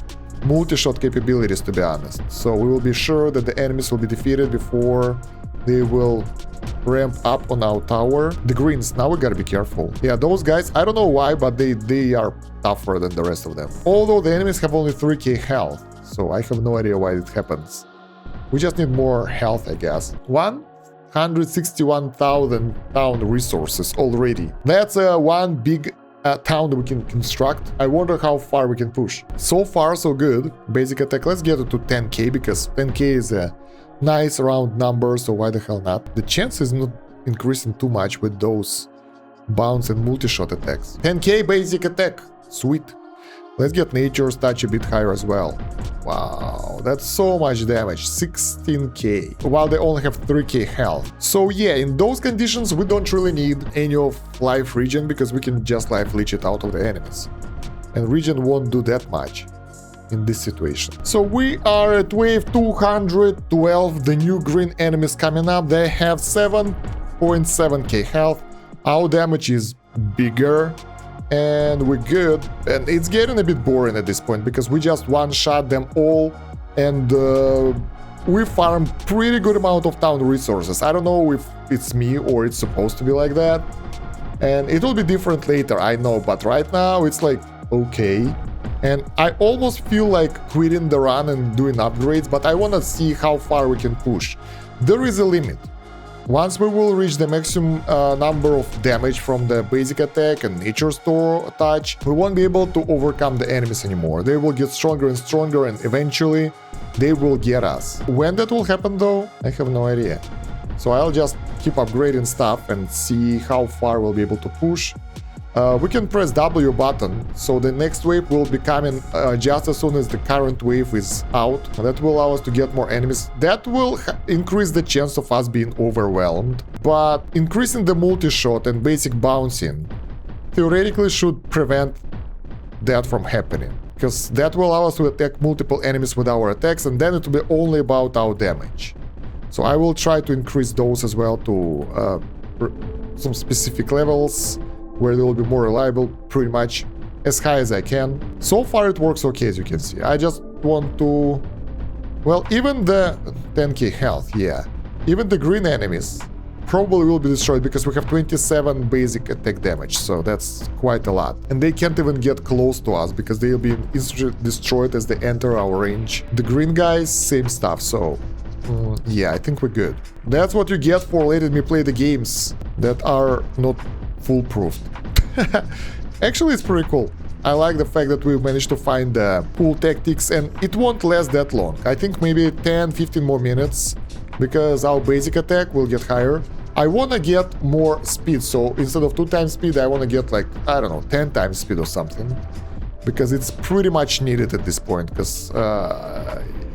multi-shot capabilities, to be honest. So we will be sure that the enemies will be defeated before they will ramp up on our tower. The greens, now we gotta be careful. Yeah, those guys, I don't know why, but they are tougher than the rest of them. Although the enemies have only 3k health, so I have no idea why it happens. We just need more health, I guess. 161,000 town resources already. That's one big town that we can construct. I wonder how far we can push. So far, so good. Basic attack, let's get it to 10k, because 10k is a nice round number, so why the hell not? The chance is not increasing too much with those bounce and multi-shot attacks. 10k basic attack, sweet. Let's get nature's touch a bit higher as well. Wow, that's so much damage, 16k, while they only have 3k health. So yeah, in those conditions we don't really need any of life regen, because we can just life leech it out of the enemies. And regen won't do that much in this situation. So we are at wave 212, the new green enemies coming up. They have 7.7k health. Our damage is bigger. And we're good, and it's getting a bit boring at this point, because we just one-shot them all, and we farm pretty good amount of town resources. I don't know if it's me or it's supposed to be like that, and it will be different later, I know, but right now it's like, okay. And I almost feel like quitting the run and doing upgrades, but I want to see how far we can push. There is a limit. Once we will reach the maximum number of damage from the basic attack and nature's touch, we won't be able to overcome the enemies anymore. They will get stronger and stronger, and eventually they will get us. When that will happen though, I have no idea. So I'll just keep upgrading stuff and see how far we'll be able to push. We can press W button, so the next wave will be coming just as soon as the current wave is out. That will allow us to get more enemies. That will increase the chance of us being overwhelmed, but increasing the multi-shot and basic bouncing theoretically should prevent that from happening, because that will allow us to attack multiple enemies with our attacks, and then it will be only about our damage. So I will try to increase those as well to some specific levels, where they will be more reliable, pretty much as high as I can. So far it works okay, as you can see. I just want to... Well, even the 10k health, yeah. Even the green enemies probably will be destroyed because we have 27 basic attack damage, so that's quite a lot. And they can't even get close to us because they'll be instantly destroyed as they enter our range. The green guys, same stuff, so yeah, I think we're good. That's what you get for letting me play the games that are not foolproof. Actually, it's pretty cool. I like the fact that we've managed to find cool tactics, and it won't last that long. I think maybe 10-15 more minutes, because our basic attack will get higher. I want to get more speed, so instead of 2 times speed, I want to get like, I don't know, 10 times speed or something. Because it's pretty much needed at this point, because,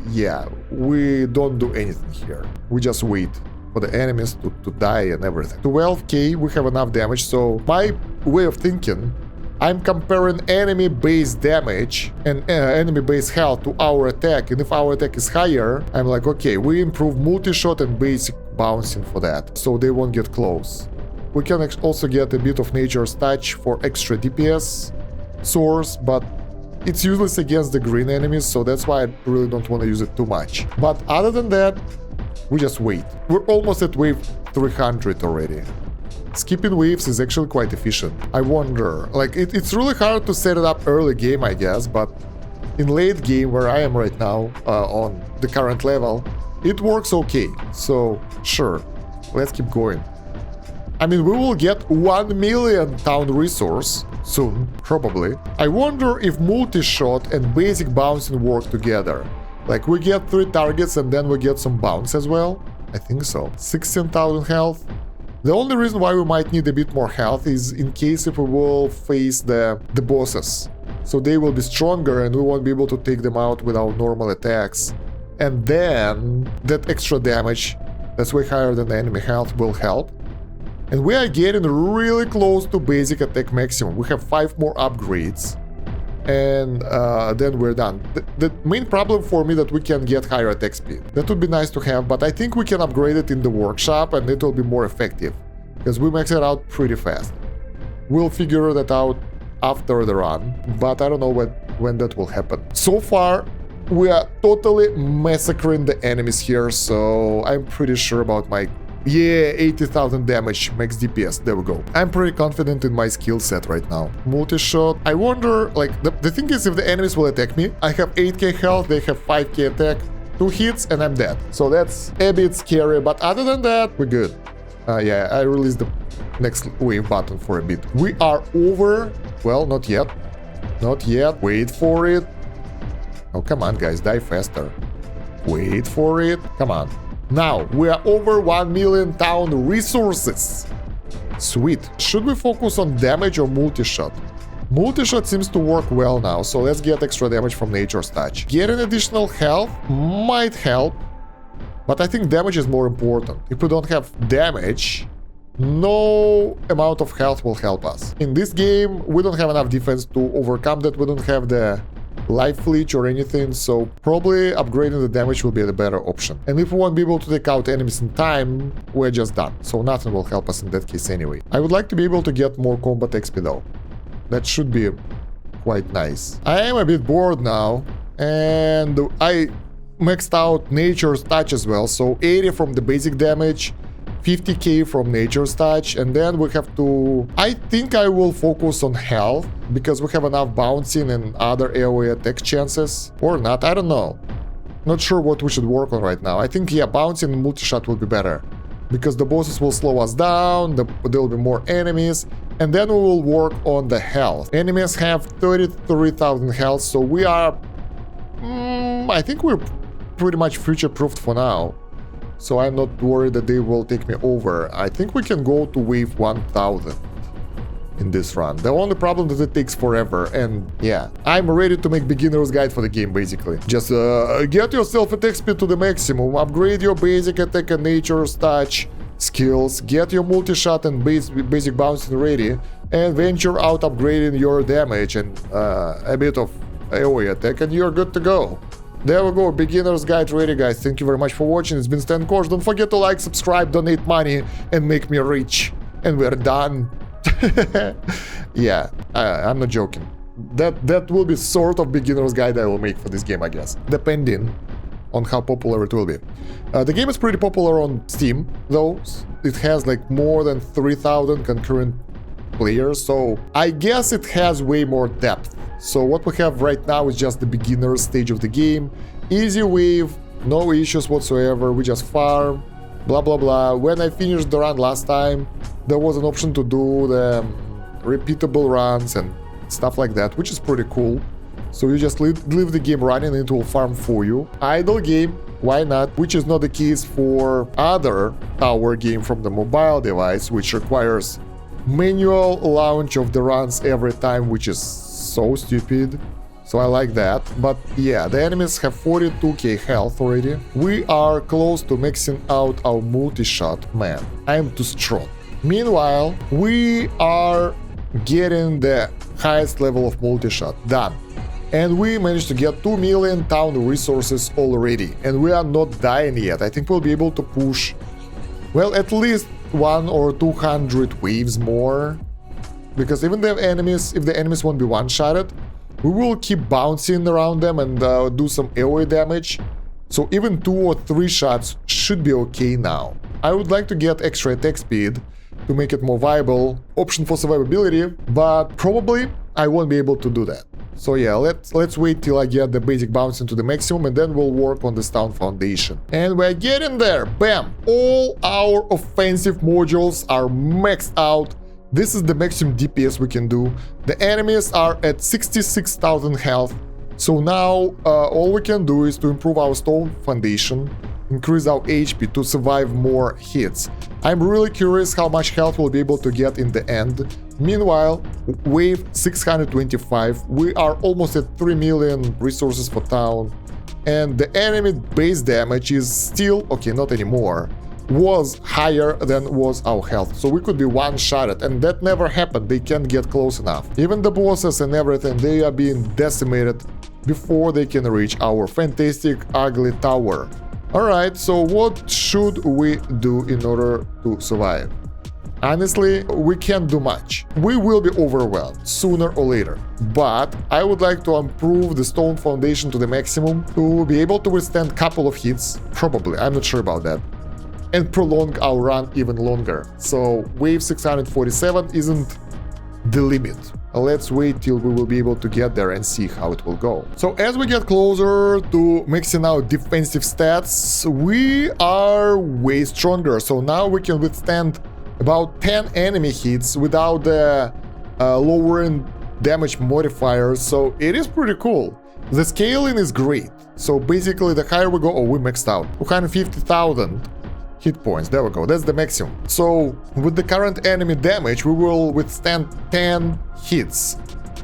yeah, we don't do anything here. We just wait for the enemies to die and everything. 12k, we have enough damage, so my way of thinking, I'm comparing enemy base damage and enemy base health to our attack, and if our attack is higher, I'm like, okay, we improve multi-shot and basic bouncing for that, so they won't get close. We can also get a bit of nature's touch for extra DPS source, but it's useless against the green enemies, so that's why I really don't want to use it too much. But other than that, we just wait. We're almost at wave 300 already. Skipping waves is actually quite efficient. I wonder, like, it's really hard to set it up early game, I guess, but in late game, where I am right now, on the current level, it works okay. So, sure, let's keep going. I mean, we will get 1 million town resource soon, probably. I wonder if multi-shot and basic bouncing work together. Like, we get 3 targets and then we get some bounce as well? I think so. 16,000 health. The only reason why we might need a bit more health is in case if we will face the bosses. So they will be stronger and we won't be able to take them out with our normal attacks. And then that extra damage, that's way higher than the enemy health, will help. And we are getting really close to basic attack maximum. We have 5 more upgrades. And then we're done. The main problem for me that we can get higher attack speed. That would be nice to have, but I think we can upgrade it in the workshop and it will be more effective. Because we max it out pretty fast. We'll figure that out after the run, but I don't know when that will happen. So far, we are totally massacring the enemies here, so I'm pretty sure about my... Yeah, 80,000 damage, max DPS, there we go. I'm pretty confident in my skill set right now. Multi-shot, I wonder, like, the thing is, if the enemies will attack me, I have 8k health, they have 5k attack, 2 hits and I'm dead. So that's a bit scary, but other than that, we're good. Yeah, I released the next wave button for a bit. We are over, well, not yet. Not yet, wait for it. Oh, come on, guys, die faster. Wait for it, come on. Now, we are over 1 million town resources. Sweet. Should we focus on damage or multi-shot? Multi-shot seems to work well now, so let's get extra damage from nature's touch. Getting additional health might help, but I think damage is more important. If we don't have damage, no amount of health will help us. In this game, we don't have enough defense to overcome that. We don't have the life leech or anything, so probably upgrading the damage will be the better option. And if we won't be able to take out enemies in time, we're just done, so nothing will help us in that case anyway. I would like to be able to get more combat XP though. That should be quite nice. I am a bit bored now, and I maxed out nature's touch as well, so 80 from the basic damage, 50k from nature's touch, and then we have to... I think I will focus on health, because we have enough bouncing and other AoE attack chances. Or not, I don't know. Not sure what we should work on right now. I think, yeah, bouncing and multi-shot will be better. Because the bosses will slow us down, there will be more enemies, and then we will work on the health. Enemies have 33,000 health, so we are... I think we're pretty much future-proofed for now. So I'm not worried that they will take me over. I think we can go to wave 1000 in this run. The only problem is it takes forever, and yeah, I'm ready to make beginner's guide for the game, basically. Just get yourself attack speed to the maximum, upgrade your basic attack and nature's touch skills, get your multi-shot and basic bouncing ready, and venture out upgrading your damage and a bit of AoE attack, and you're good to go. There we go, beginner's guide ready, guys. Thank you very much for watching. It's been Stan Kosh. Don't forget to like, subscribe, donate money, and make me rich. And we're done. Yeah, I'm not joking. That will be sort of beginner's guide I will make for this game, I guess, depending on how popular it will be. The game is pretty popular on Steam, though. It has like more than 3,000 concurrent players, so I guess it has way more depth. So what we have right now is just the beginner stage of the game. Easy wave, no issues whatsoever, we just farm, blah blah blah. When I finished the run last time, there was an option to do the repeatable runs and stuff like that, which is pretty cool. So you just leave the game running and it will farm for you. Idle game, why not? Which is not the case for other tower game from the mobile device, which requires manual launch of the runs every time, which is so stupid. So I like that. But yeah, the enemies have 42k health already. We are close to maxing out our multi-shot. Man, I am too strong. Meanwhile, we are getting the highest level of multi-shot done. And we managed to get 2 million town resources already. And we are not dying yet. I think we'll be able to push, well, at least 100 or 200 waves more. Because even the enemies, if the enemies won't be one-shotted, we will keep bouncing around them and do some AoE damage. So even 2 or 3 shots should be okay now. I would like to get extra attack speed to make it more viable, option for survivability, but probably I won't be able to do that. So yeah, let's wait till I get the basic bouncing to the maximum and then we'll work on the town foundation. And we're getting there, bam! All our offensive modules are maxed out. This is the maximum DPS we can do. The enemies are at 66,000 health. So now all we can do is to improve our stone foundation, increase our HP to survive more hits. I'm really curious how much health we'll be able to get in the end. Meanwhile, wave 625, we are almost at 3 million resources for town. And the enemy base damage is still, okay, not anymore, was higher than was our health. So we could be one-shotted, and that never happened. They can't get close enough. Even the bosses and everything, they are being decimated before they can reach our fantastic, ugly tower. Alright, so what should we do in order to survive? Honestly, we can't do much. We will be overwhelmed sooner or later. But I would like to improve the stone foundation to the maximum to be able to withstand a couple of hits, probably, I'm not sure about that, and prolong our run even longer. So wave 647 isn't the limit. Let's wait till we will be able to get there and see how it will go. So as we get closer to maxing out defensive stats, we are way stronger. So now we can withstand about 10 enemy hits without the lowering damage modifiers. So it is pretty cool. The scaling is great. So basically the higher we go, oh, we maxed out 250,000 hit points. There we go. That's the maximum. So with the current enemy damage, we will withstand 10 hits.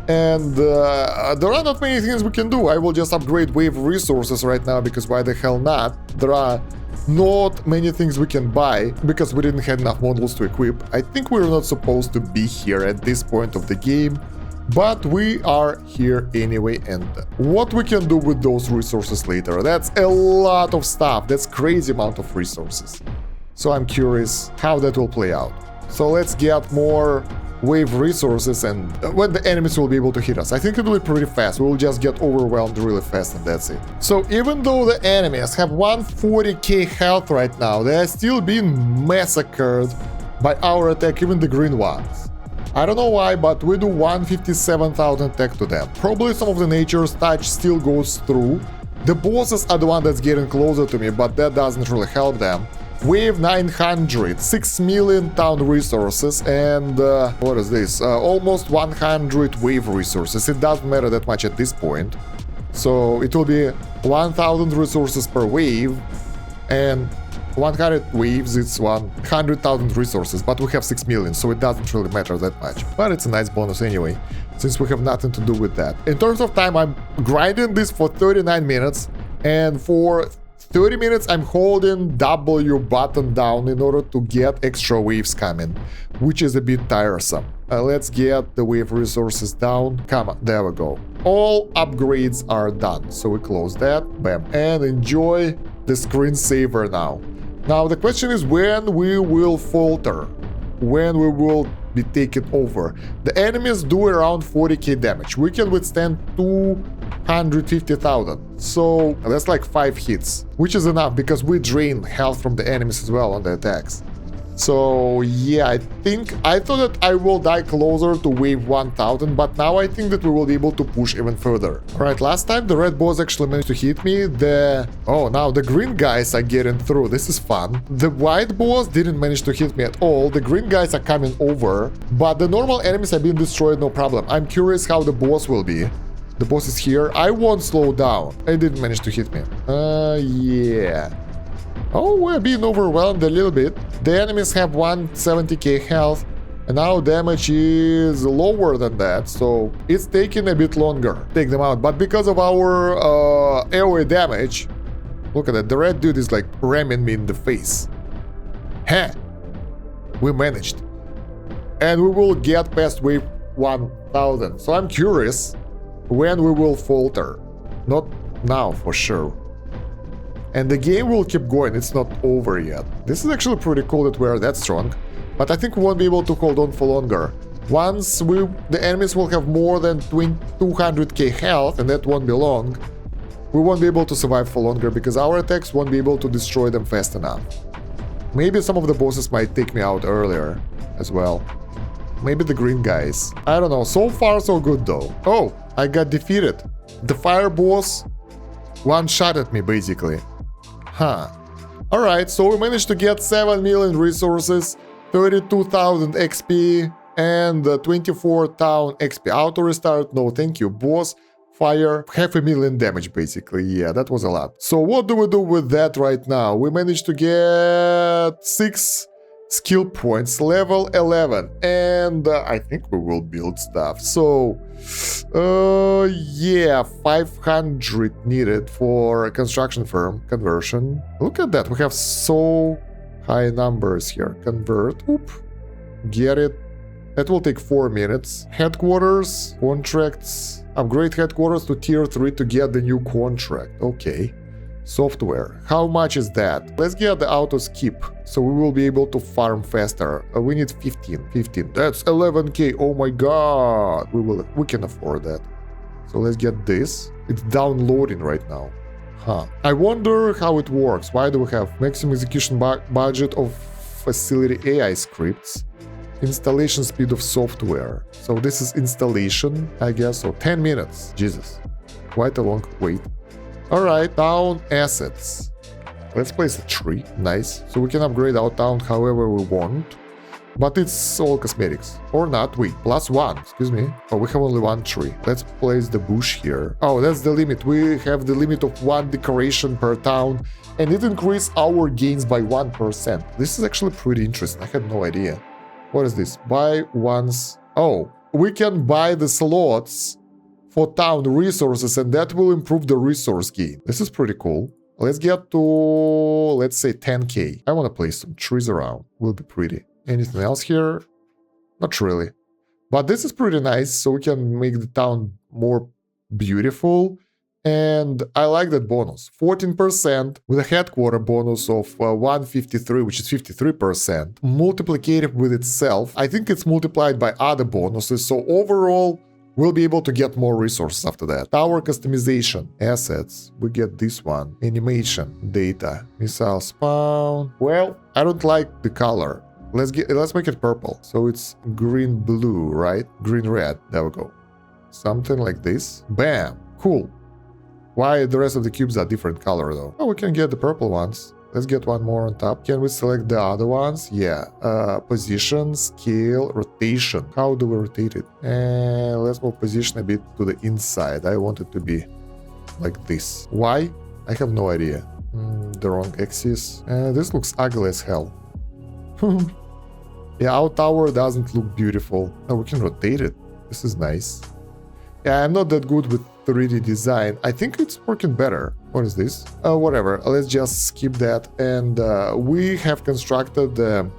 And there are not many things we can do. I will just upgrade wave resources right now, because why the hell not? There are not many things we can buy because we didn't have enough models to equip. I think we're not supposed to be here at this point of the game, but we are here anyway. And what we can do with those resources later, that's a lot of stuff. That's crazy amount of resources. So I'm curious how that will play out. So let's get more wave resources, and when the enemies will be able to hit us. I think it will be pretty fast. We will just get overwhelmed really fast and that's it. So even though the enemies have 140k health right now, they are still being massacred by our attack, even the green ones. I don't know why, but we do 157,000 attack to them. Probably some of the nature's touch still goes through. The bosses are the one that's getting closer to me, but that doesn't really help them. Wave 900, 6 million town resources, and what is this? Almost 100 wave resources. It doesn't matter that much at this point. So it will be 1,000 resources per wave, and 100 waves, it's 100,000 resources, but we have 6 million, so it doesn't really matter that much. But it's a nice bonus anyway, since we have nothing to do with that. In terms of time, I'm grinding this for 39 minutes, and for 30 minutes I'm holding W button down in order to get extra waves coming, which is a bit tiresome. Let's get the wave resources down. Come on, there we go. All upgrades are done, so we close that, bam, and enjoy the screensaver now. Now the question is when we will falter, when we will be taken over. The enemies do around 40k damage. We can withstand 250,000. So that's like 5 hits, which is enough because we drain health from the enemies as well on the attacks. So yeah, I thought that I will die closer to wave 1000, but now I think that we will be able to push even further. Alright, last time the red boss actually managed to hit me. Now the green guys are getting through. This is fun. The white boss didn't manage to hit me at all. The green guys are coming over, but the normal enemies have been destroyed, no problem. I'm curious how the boss will be. The boss is here. I won't slow down. It didn't manage to hit me. Yeah. Oh, we're being overwhelmed a little bit. The enemies have 170k health, and our damage is lower than that, so it's taking a bit longer to take them out. But because of our AoE damage, look at that, the red dude is like ramming me in the face. Heh! We managed. And we will get past wave 1000. So I'm curious when we will falter. Not now, for sure. And the game will keep going, it's not over yet. This is actually pretty cool that we are that strong, but I think we won't be able to hold on for longer. Once the enemies will have more than 200k health, and that won't be long, we won't be able to survive for longer because our attacks won't be able to destroy them fast enough. Maybe some of the bosses might take me out earlier as well. Maybe the green guys. I don't know, so far so good though. Oh, I got defeated. The fire boss one-shot at me basically. Huh. Alright, so we managed to get 7 million resources, 32,000 XP, and 24 town XP. Auto restart, no thank you. Boss, fire, 500,000 damage basically. Yeah, that was a lot. So what do we do with that right now? We managed to get 6 skill points, level 11, and I think we will build stuff. So yeah, 500 needed for a construction firm conversion. Look at that, we have so high numbers here. Convert, oop, get it. That will take 4 minutes. Headquarters, contracts, upgrade headquarters to tier 3 to get the new contract. Okay. Software, how much is that? Let's get the auto skip, so we will be able to farm faster. We need 15, that's 11k, oh my god, we can afford that. So let's get this. It's downloading right now. Huh. I wonder how it works. Why do we have maximum execution budget of facility AI scripts? Installation speed of software. So this is installation, I guess, so 10 minutes. Jesus, quite a long wait. Alright, town assets. Let's place a tree, nice. So we can upgrade our town however we want. But it's all cosmetics. Or not, wait, +1, excuse me. Oh, we have only 1 tree. Let's place the bush here. Oh, that's the limit. We have the limit of 1 decoration per town. And it increased our gains by 1%. This is actually pretty interesting, I had no idea. What is this? Buy once. Oh, we can buy the slots for town resources, and that will improve the resource gain. This is pretty cool. Let's get to, let's say 10k. I want to place some trees around. Will be pretty. Anything else here? Not really. But this is pretty nice, so we can make the town more beautiful. And I like that bonus. 14% with a headquarter bonus of 153, which is 53%. Multiplicative with itself. I think it's multiplied by other bonuses, so overall we'll be able to get more resources after that. Tower customization, assets, we get this one. Animation, data, missile spawn. Well, I don't like the color. Let's make it purple. So it's green blue, right? Green red. There we go. Something like this. Bam. Cool. Why the rest of the cubes are different color though? Oh, we can get the purple ones. Let's get one more on top. Can we select the other ones? Yeah. Position, scale, rotation. How do we rotate it? And let's move position a bit to the inside. I want it to be like this. Why? I have no idea. The wrong axis. This looks ugly as hell. Yeah, our tower doesn't look beautiful. Oh, we can rotate it. This is nice. Yeah, I'm not that good with 3D design. I think it's working better. What is this? Whatever, let's just skip that. And we have constructed the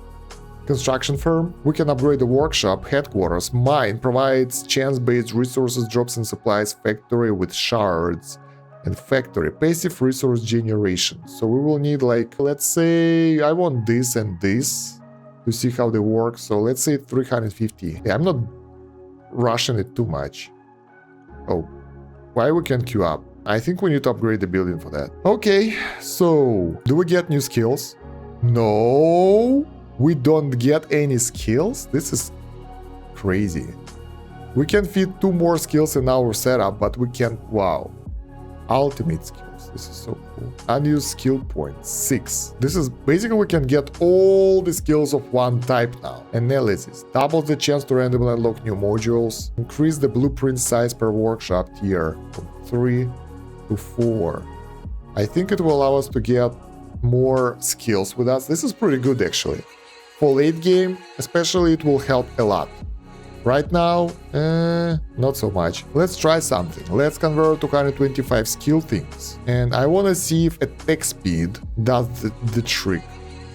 construction firm. We can upgrade the workshop, headquarters, mine, provides chance-based resources, drops and supplies, factory with shards, and factory, passive resource generation. So we will need like, let's say, I want this and this. to see how they work. So let's say 350. Yeah, I'm not rushing it too much. Oh, why we can queue up? I think we need to upgrade the building for that. Okay, so do we get new skills? No, we don't get any skills. This is crazy. We can fit 2 more skills in our setup, but we can't. Wow. Ultimate skills. This is so cool. Unused skill points 6. This is basically we can get all the skills of one type now. Analysis. Doubles the chance to randomly unlock new modules. Increase the blueprint size per workshop tier from 3 to 4. I think it will allow us to get more skills with us. This is pretty good actually. For late game, especially, it will help a lot. Right now, not so much. Let's try something. Let's convert to 125 skill things. And I want to see if attack speed does the trick.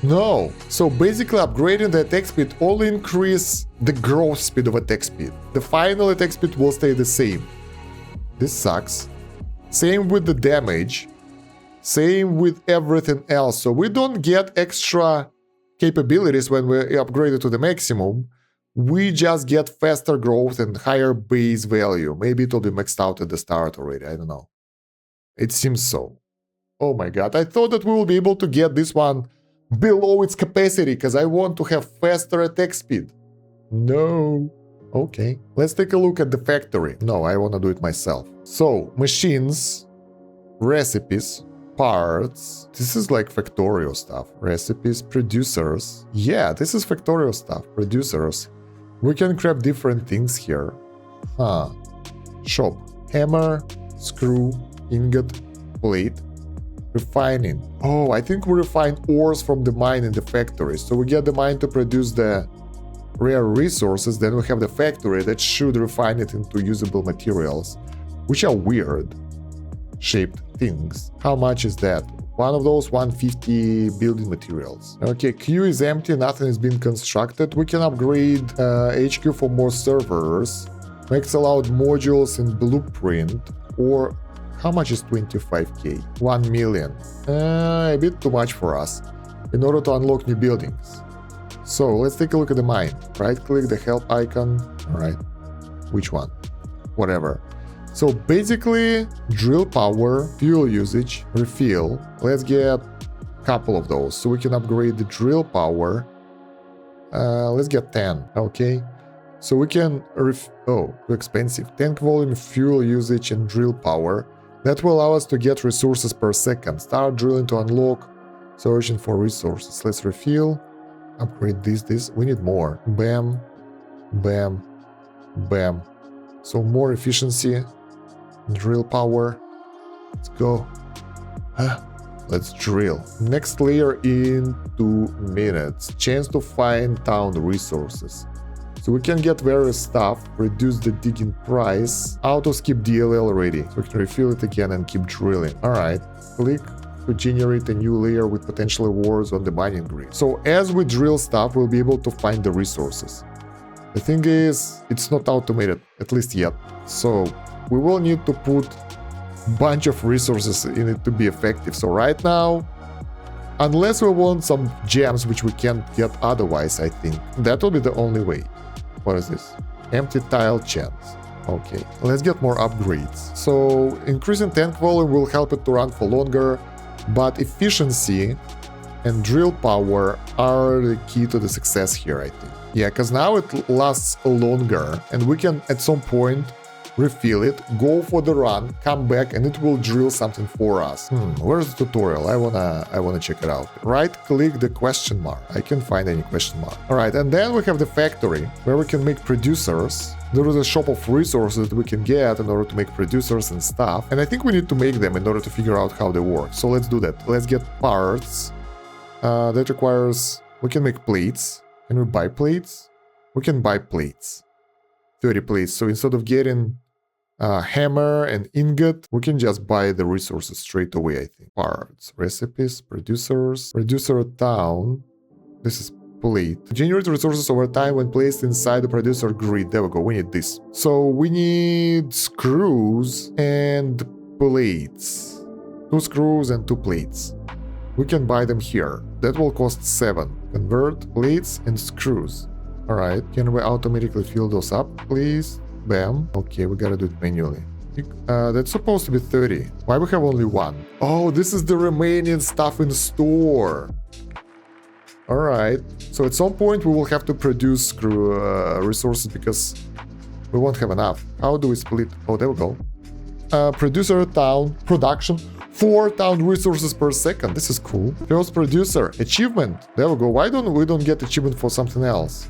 No. So basically upgrading the attack speed only increase the growth speed of attack speed. The final attack speed will stay the same. This sucks. Same with the damage. Same with everything else. So we don't get extra capabilities when we upgrade it to the maximum. We just get faster growth and higher base value. Maybe it will be maxed out at the start already. I don't know. It seems so. Oh my god. I thought that we will be able to get this one below its capacity because I want to have faster attack speed. No. Okay. Let's take a look at the factory. No, I want to do it myself. So, machines, recipes, parts. This is like factorial stuff. Recipes, producers. Yeah, this is factorial stuff. Producers. We can grab different things here. Shop. Hammer, screw, ingot, plate. Refining. Oh, I think we refine ores from the mine in the factory. So we get the mine to produce the rare resources. Then we have the factory that should refine it into usable materials, which are weird shaped things. How much is that? One of those 150 building materials. Okay, queue is empty, nothing is being constructed. We can upgrade HQ for more servers. Max allowed modules in blueprint. Or how much is 25k? 1 million. A bit too much for us in order to unlock new buildings. So let's take a look at the mine. Right click the help icon. Alright. Which one? Whatever. So basically, drill power, fuel usage, refill. Let's get a couple of those so we can upgrade the drill power. Let's get 10, okay? So we can, too expensive. Tank volume, fuel usage, and drill power. That will allow us to get resources per second. Start drilling to unlock, searching for resources. Let's refill, upgrade this. We need more. Bam, bam, bam. So more efficiency. Drill power. Let's go. Let's drill. Next layer in 2 minutes. Chance to find town resources. So we can get various stuff, reduce the digging price, auto skip DLL already. So we can refill it again and keep drilling. Alright. Click to generate a new layer with potential rewards on the mining grid. So as we drill stuff, we'll be able to find the resources. The thing is, it's not automated, at least yet. So we will need to put a bunch of resources in it to be effective. So right now, unless we want some gems which we can't get otherwise, I think that will be the only way. What is this? Empty tile chance. Okay, let's get more upgrades. So increasing tank volume will help it to run for longer, but efficiency and drill power are the key to the success here, I think. Yeah, because now it lasts longer and we can at some point refill it, go for the run, come back, and it will drill something for us. Where's the tutorial? I wanna check it out. Right click the question mark. I can't find any question mark. Alright, and then we have the factory where we can make producers. There is a shop of resources that we can get in order to make producers and stuff. And I think we need to make them in order to figure out how they work. So let's do that. Let's get parts. That requires... We can make plates. Can we buy plates? We can buy plates. 30 plates. So instead of getting hammer and ingot, we can just buy the resources straight away, I think. Parts, recipes, producers, producer town. This is plate. Generate resources over time when placed inside the producer grid. There we go, we need this. So we need screws and plates. 2 screws and 2 plates. We can buy them here. That will cost 7. Convert plates and screws. Alright, can we automatically fill those up, please? Bam. Okay, we gotta do it manually. That's supposed to be 30. Why we have only one? Oh, this is the remaining stuff in store. Alright, so at some point we will have to produce resources because we won't have enough. How do we split? Oh, there we go. Producer town production 4 town resources per second. This is cool. First producer achievement. There we go. Why don't we get achievement for something else?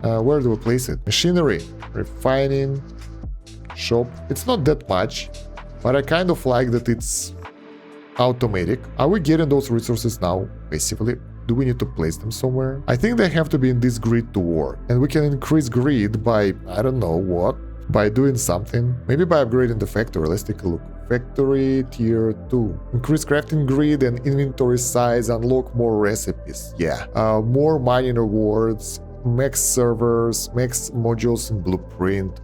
Where do we place it? Machinery, refining, shop. It's not that much, but I kind of like that it's automatic. Are we getting those resources now? Basically, do we need to place them somewhere? I think they have to be in this grid to work, and we can increase grid by I don't know what. By doing something, maybe by upgrading the factory. Let's take a look. Factory tier 2. Increase crafting grid and inventory size, unlock more recipes. Yeah. More mining rewards, max servers, max modules and blueprint,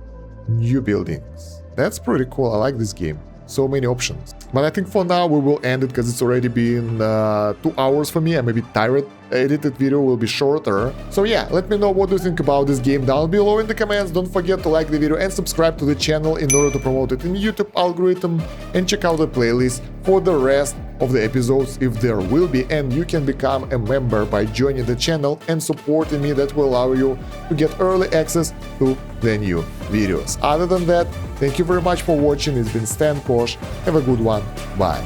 new buildings. That's pretty cool. I like this game. So many options. But I think for now we will end it because it's already been 2 hours for me. I may be tired. Edited video will be shorter. So yeah, let me know what you think about this game down below in the comments. Don't forget to like the video and subscribe to the channel in order to promote it in the YouTube algorithm, and check out the playlist for the rest of the episodes if there will be, and you can become a member by joining the channel and supporting me. That will allow you to get early access to the new videos. Other than that, thank you very much for watching. It's been Kosh. Have a good one. Bye.